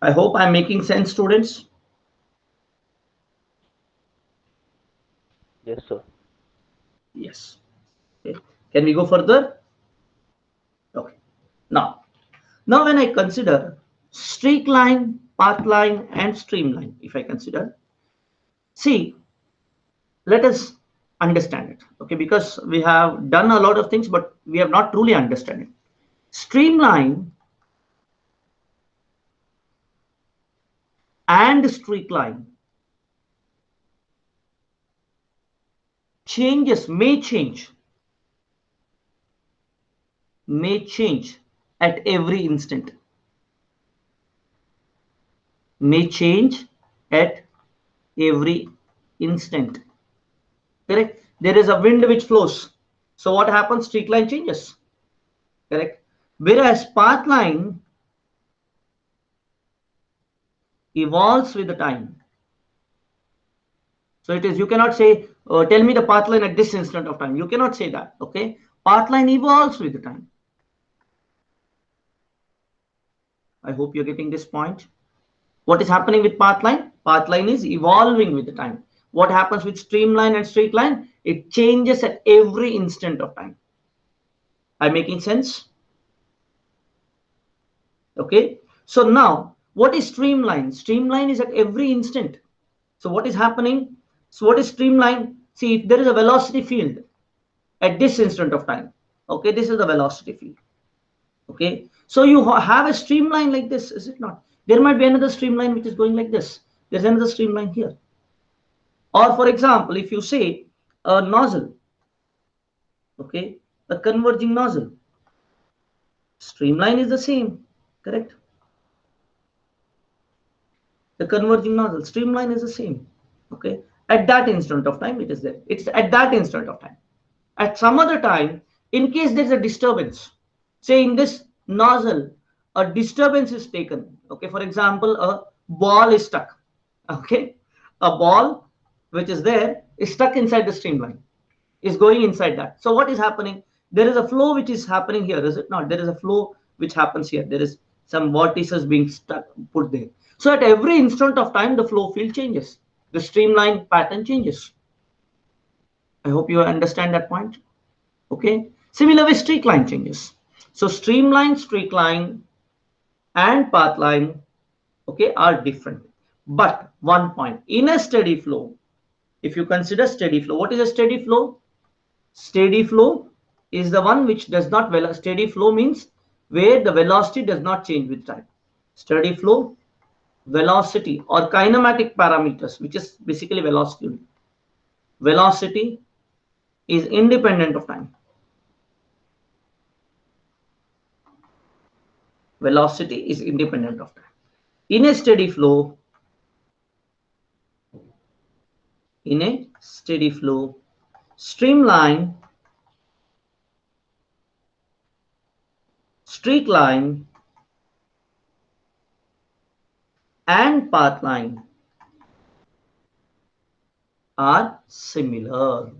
I hope I'm making sense, students. Yes, sir. Yes. Okay. Can we go further? Okay. Now when I consider streak line, path line, and streamline, if I consider, see, let us understand it. Okay, because we have done a lot of things, but we have not truly understood it. Streamline and streak line may change at every instant. May change at every instant. Correct? There is a wind which flows. So what happens? Streak line changes. Correct? Whereas path line evolves with the time. So it is, you cannot say, tell me the path line at this instant of time. You cannot say that. Okay? Path line evolves with the time. I hope you're getting this point. What is happening with path line? Path line is evolving with the time. What happens with streamline and streak line? It changes at every instant of time. Am I making sense? Okay. So now, what is streamline? Streamline is at every instant. So what is happening? So what is streamline? See, if there is a velocity field at this instant of time. Okay, this is the velocity field. Okay, so you have a streamline like this, is it not? There might be another streamline which is going like this. There's another streamline here. Or for example, if you say a nozzle, okay, a converging nozzle, streamline is the same, correct? The converging nozzle, streamline is the same, okay? At that instant of time, it is there. It's at that instant of time. At some other time, in case there's a disturbance, say in this nozzle, a disturbance is taken. Okay, for example, a ball is stuck. Okay, a ball which is there is stuck inside the streamline, is going inside that. So what is happening? There is a flow which is happening here, is it not? There is a flow which happens here. There is some vortices being stuck, put there. So at every instant of time, the flow field changes. The streamline pattern changes. I hope you understand that point. Okay. Similarly, streak line changes. So streamline, streak line, and path line, okay, are different. But one point, in a steady flow, if you consider steady flow, what is a steady flow? Steady flow is the one which does not, steady flow means where the velocity does not change with time. Steady flow, velocity or kinematic parameters, which is basically velocity. Velocity is independent of time. Velocity is independent of time. In a steady flow, streamline, streak line, and path line are similar.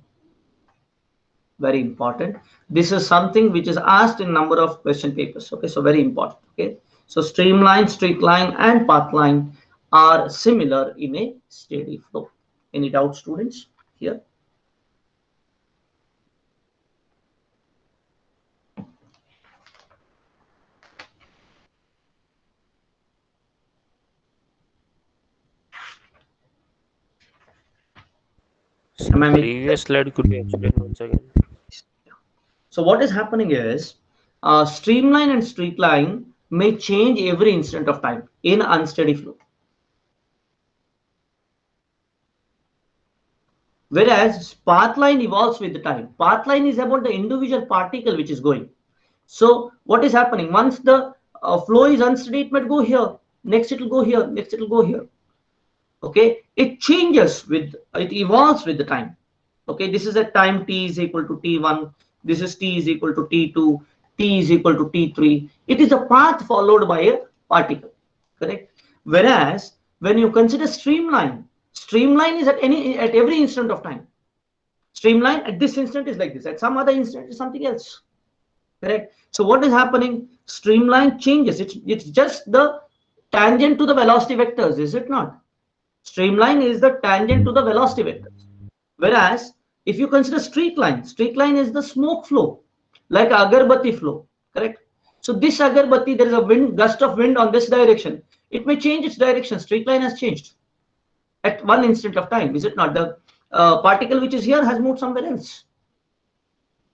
Very important. This is something which is asked in number of question papers. Okay, so very important. Okay, so streamline, streak line, and path line are similar in a steady flow. Any doubt, students, here? So previous slide could be explained once again. So what is happening is streamline and streak line may change every instant of time in unsteady flow. Whereas path line evolves with the time. Path line is about the individual particle which is going. So what is happening? Once the flow is unsteady, it might go here. Next it will go here. Next it will go here. Okay, it changes with, it evolves with the time. Okay, this is at time t is equal to t1. This is t is equal to t2. T is equal to t3. It is a path followed by a particle. Correct. Whereas when you consider streamline, streamline is at every instant of time. Streamline at this instant is like this. At some other instant is something else. Correct. So what is happening? Streamline changes. It's just the tangent to the velocity vectors, is it not? Streamline is the tangent to the velocity vectors. Whereas if you consider streak line is the smoke flow, like agarbatti flow. Correct. So this agarbatti, there is a wind, gust of wind on this direction. It may change its direction. Streak line has changed at one instant of time, is it not? The particle which is here has moved somewhere else.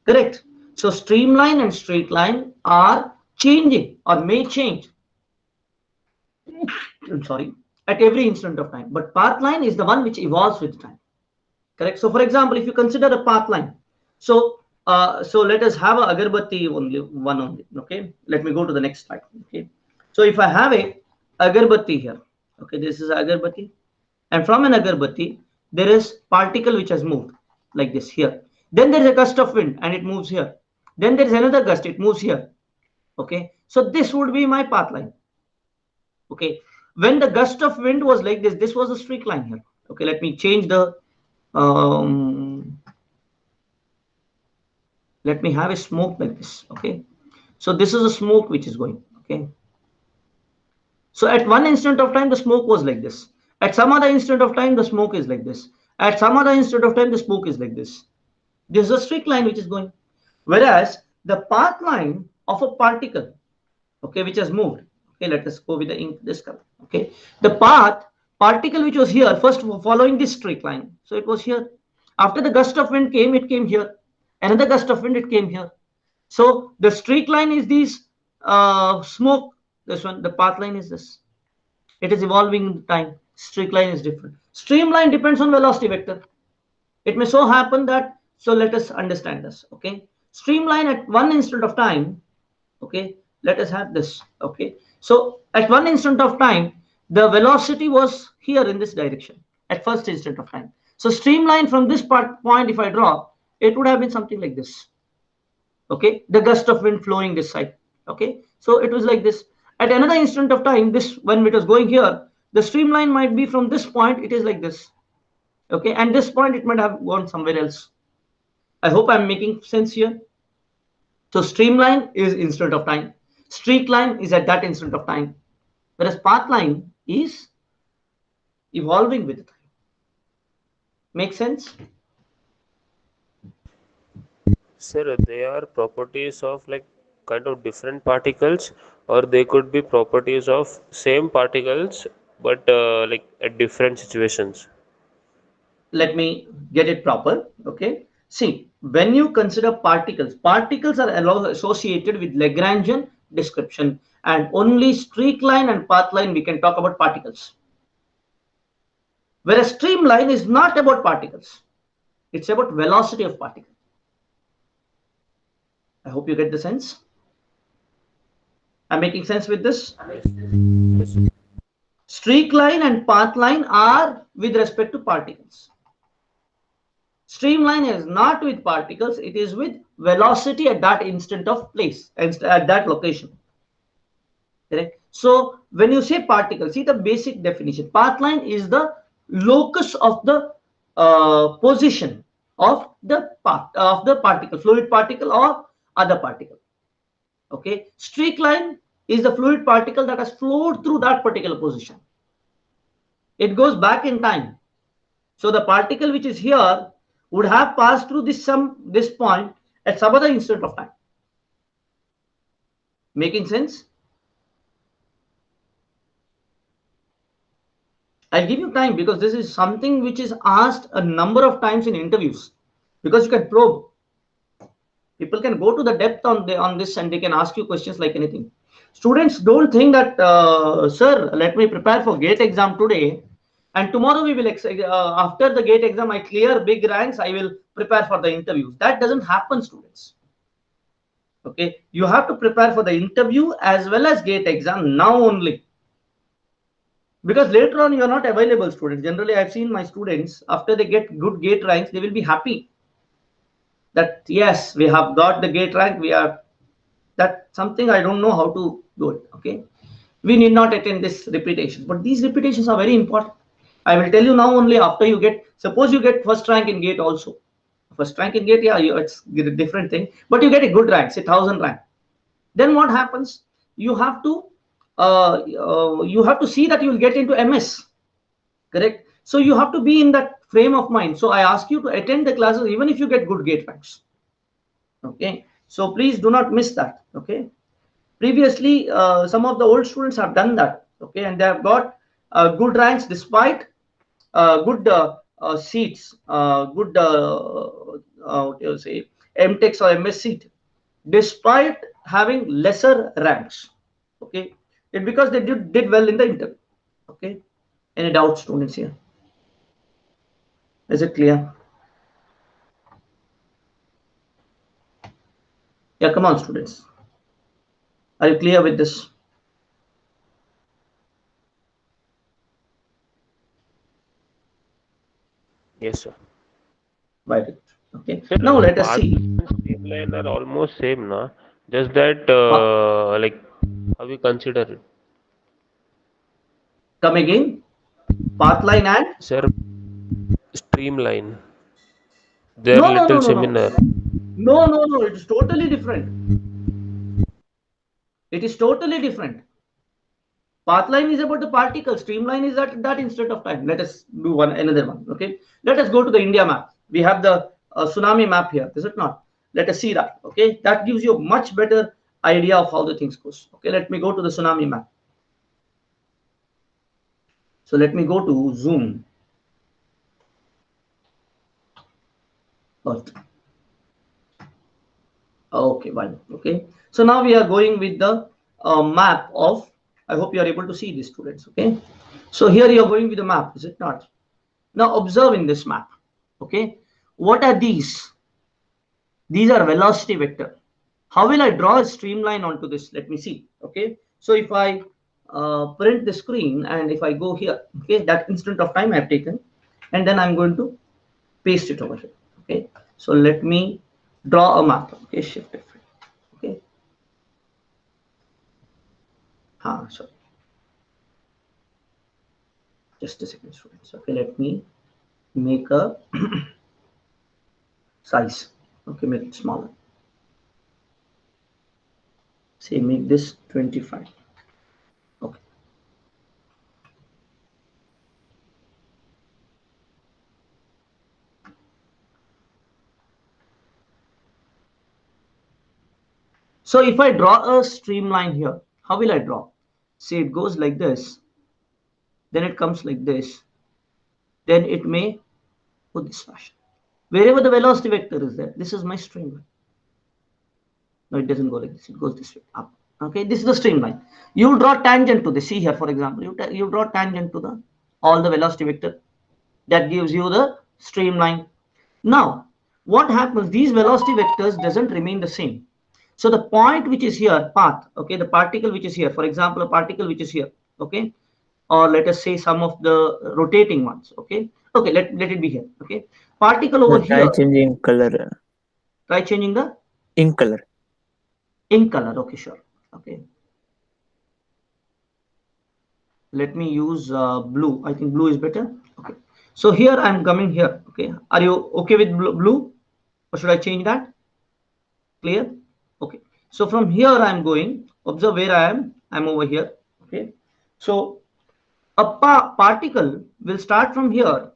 Correct. So streamline and streak line are changing or may change. I'm sorry, at every instant of time. But path line is the one which evolves with time. Correct. So for example, if you consider a path line, so let us have a agarbatti only. Okay. Let me go to the next slide. Okay. So if I have a agarbatti here, okay, this is agarbatti, and from an agarbatti there is particle which has moved like this here. Then there is a gust of wind and it moves here. Then there is another gust, it moves here. Okay. So this would be my path line. Okay. When the gust of wind was like this was a streak line here. Okay. Let me change the let me have a smoke like this. Okay, so this is a smoke which is going. Okay, so at one instant of time the smoke was like this. At some other instant of time the smoke is like this. At some other instant of time the smoke is like this. This is a streak line which is going. Whereas the path line of a particle, okay, which has moved. Okay, let us go with the ink this color. Okay, the particle which was here first following this streak line, so it was here. After the gust of wind came, it came here. Another gust of wind, it came here. So the streak line is these smoke. This one, the path line is this. It is evolving in time. Streak line is different. Streamline depends on velocity vector. It may so happen that, so let us understand this. Okay, streamline at one instant of time. Okay, let us have this. Okay, so at one instant of time, the velocity was here in this direction at first instant of time. So streamline from this point, if I draw, it would have been something like this. Okay, the gust of wind flowing this side. Okay, so it was like this. At another instant of time, this, when it was going here, the streamline might be from this point, it is like this. Okay, and this point it might have gone somewhere else. I hope I'm making sense here. So streamline is instant of time. Streak line is at that instant of time. Whereas path line is evolving with time. Make sense? Sir, they are properties of like kind of different particles, or they could be properties of same particles but like at different situations. Let me get it proper. Okay. See, when you consider particles, particles are associated with Lagrangian description, and only streak line and path line we can talk about particles. Whereas streamline is not about particles. It's about velocity of particle. I hope you get the sense. I'm making sense with this. Streak line and path line are with respect to particles. Streamline is not with particles, it is with velocity at that instant of place, at that location. Correct? So when you say particle, see the basic definition. Path line is the locus of the position of the particle, fluid particle or other particle. Okay. Streak line is the fluid particle that has flowed through that particular position. It goes back in time. So the particle which is here would have passed through this point at some other instant of time. Making sense? I'll give you time because this is something which is asked a number of times in interviews, because you can probe. People can go to the depth on this and they can ask you questions like anything. Students, don't think that, sir, let me prepare for GATE exam today and tomorrow we will, after the GATE exam, I clear big ranks, I will prepare for the interviews. That doesn't happen, students. Okay, you have to prepare for the interview as well as GATE exam now only. Because later on you are not available, students. Generally, I've seen my students, after they get good GATE ranks, they will be happy that yes, we have got the GATE rank. That's something I don't know how to do it. Okay, we need not attend this repetitions, but these repetitions are very important. I will tell you now only after you get, suppose you get first rank in GATE also. First rank in GATE, yeah, it's a different thing, but you get a good rank, say 1000 rank. Then what happens? You have to see that you will get into MS, correct? So you have to be in that frame of mind. So I ask you to attend the classes even if you get good GATE ranks. Okay, so please do not miss that. Okay, previously some of the old students have done that. Okay, and they have got good ranks despite good seats, good what you say, MTechs or MS seat, despite having lesser ranks. Okay, it's because they did well in the interview. Okay, any doubts, students here? Is it clear? Yeah, come on, students. Are you clear with this? Yes, sir. Right. Okay. Sir, Now let us path see. and streamline are almost same, na? Just that, like, how we consider it. Come again. Path line and Sir, streamline. They're no, no, little no, no, no, similar. no, no, no. It is totally different. It is totally different. Path line is about the particle. Streamline is at that instant of time. Let us do another one. Okay. Let us go to the India map. We have the tsunami map here. Is it not? Let us see that. Okay. That gives you a much better idea of how the things goes. Okay. Let me go to the tsunami map. So let me go to Zoom. Earth. Okay, fine. Okay. So now we are going with the map of, I hope you are able to see this, students. Okay. So here you are going with the map, is it not? Now observe in this map. Okay. What are these? These are velocity vector. How will I draw a streamline onto this? Let me see. Okay. So if I print the screen and if I go here, okay, that instant of time I have taken, and then I'm going to paste it over here. Okay. So let me draw a map. Okay. Shift F. Okay. Sorry. Just a second, students. Okay. Let me make a size. Okay. Make it smaller. Say make this 25. Okay. So if I draw a streamline here, how will I draw? Say it goes like this. then it comes like this, then it may go this fashion. Wherever the velocity vector is there, this is my streamline. No, it doesn't go like this, it goes this way, up. Okay, this is the streamline. You draw tangent to this. See here, for example, you draw tangent to the all the velocity vector. That gives you the streamline. Now, what happens? These velocity vectors doesn't remain the same. So the point which is here, path, okay, the particle which is here, for example, a particle which is here, okay, or let us say some of the rotating ones, okay, okay, let it be here, okay, particle over Try here. changing color. Try changing the Ink color. ink color. Okay, sure. Okay, let me use blue. I think blue is better. Okay, so here I'm coming here. Okay, are you okay with blue, or should I change that? Clear? Okay, so from here I'm going. Observe where I am. I'm over here. Okay, so a particle will start from here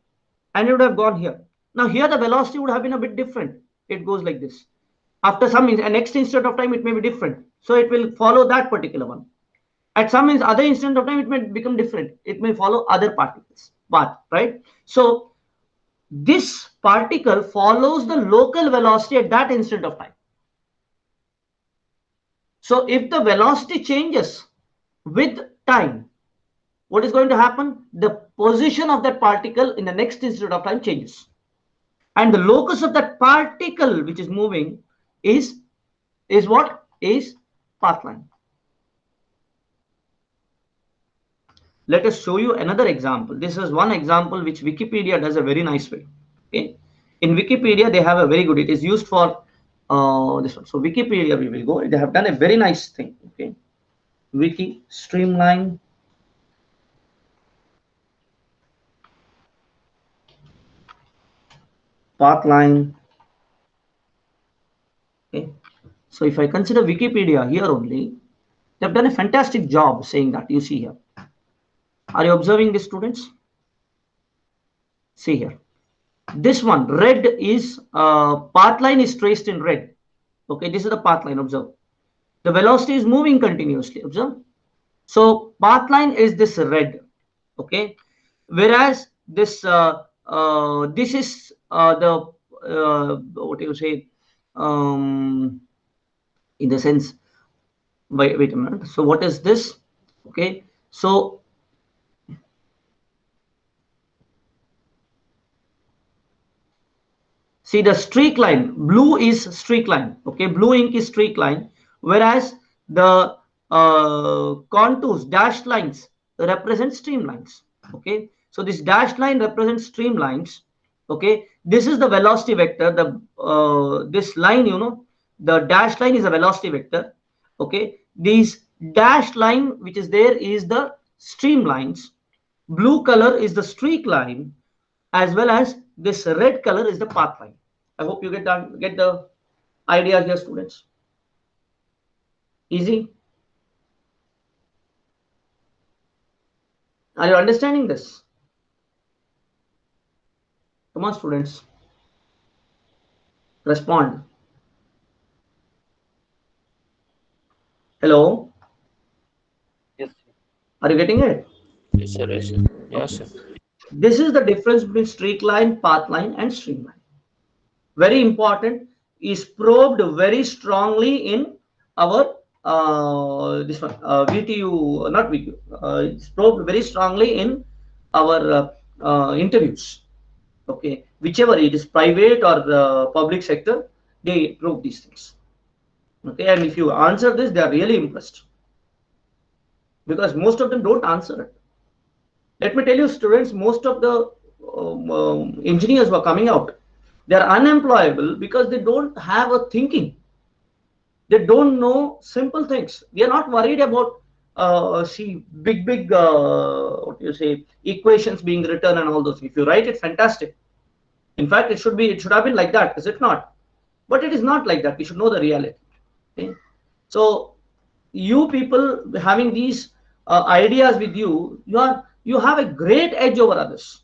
and it would have gone here. Now here the velocity would have been a bit different. It goes like this. After some next instant of time it may be different, so it will follow that particular one. At some other instant of time it may become different, it may follow other particles path, right? So this particle follows the local velocity at that instant of time. So if the velocity changes with time, what is going to happen? The position of that particle in the next instant of time changes, and the locus of that particle which is moving is what? Is path line. Let us show you another example. This is one example which Wikipedia does a very nice way. Okay, in Wikipedia they have a very good. It is used for this one. So Wikipedia, we will go. They have done a very nice thing. Okay, wiki streamline. Path line. Okay, so if I consider Wikipedia here only, they have done a fantastic job saying that. You see here. Are you observing this, students? See here. This one, red is path line is traced in red. Okay, this is the path line. Observe. The velocity is moving continuously. Observe. So path line is this red. Okay, whereas this this is the what do you say? In the sense, wait a minute. So what is this? Okay, so see the streak line, blue is streak line. Okay, blue ink is streak line, whereas the contours, dashed lines represent streamlines. Okay, so this dashed line represents streamlines. Okay, this is the velocity vector. The this line, you know, the dashed line is a velocity vector. Okay, these dashed line which is there is the streamlines. Blue color is the streak line, as well as this red color is the path line. I hope you get the idea here, students. Easy. Are you understanding this? Come on, students. Respond. Hello. Yes. Are you getting it? Yes, sir. Yes, sir. Yes, sir. This is the difference between streak line, path line, and streamline. Very important, is probed very strongly in our this one VTU, not VTU. It's probed very strongly in our interviews. Okay, whichever it is, private or public sector, they probe these things. Okay, and if you answer this, they are really impressed, because most of them don't answer it. Let me tell you, students, most of the engineers who are coming out, they are unemployable because they don't have a thinking. They don't know simple things. They are not worried about see big what do you say, equations being written and all those. If you write it, fantastic. In fact, it should have been like that, is it not? But it is not like that. We should know the reality. Okay? So you people having these ideas with you, you have a great edge over others.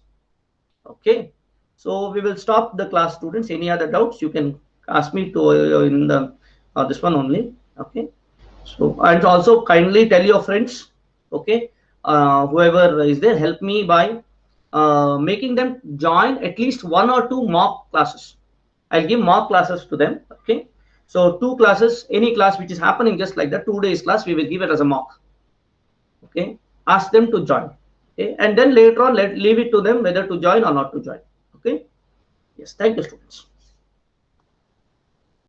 Okay, so we will stop the class, students. Any other doubts, you can ask me to in the this one only. Okay, so and also kindly tell your friends. Okay, whoever is there, help me by making them join at least 1 or 2 mock classes. I'll give mock classes to them. Okay, so 2 classes, any class which is happening just like the 2 days class, we will give it as a mock. Okay, ask them to join. Okay, and then later on leave it to them whether to join or not to join. Okay, yes, thank you, students.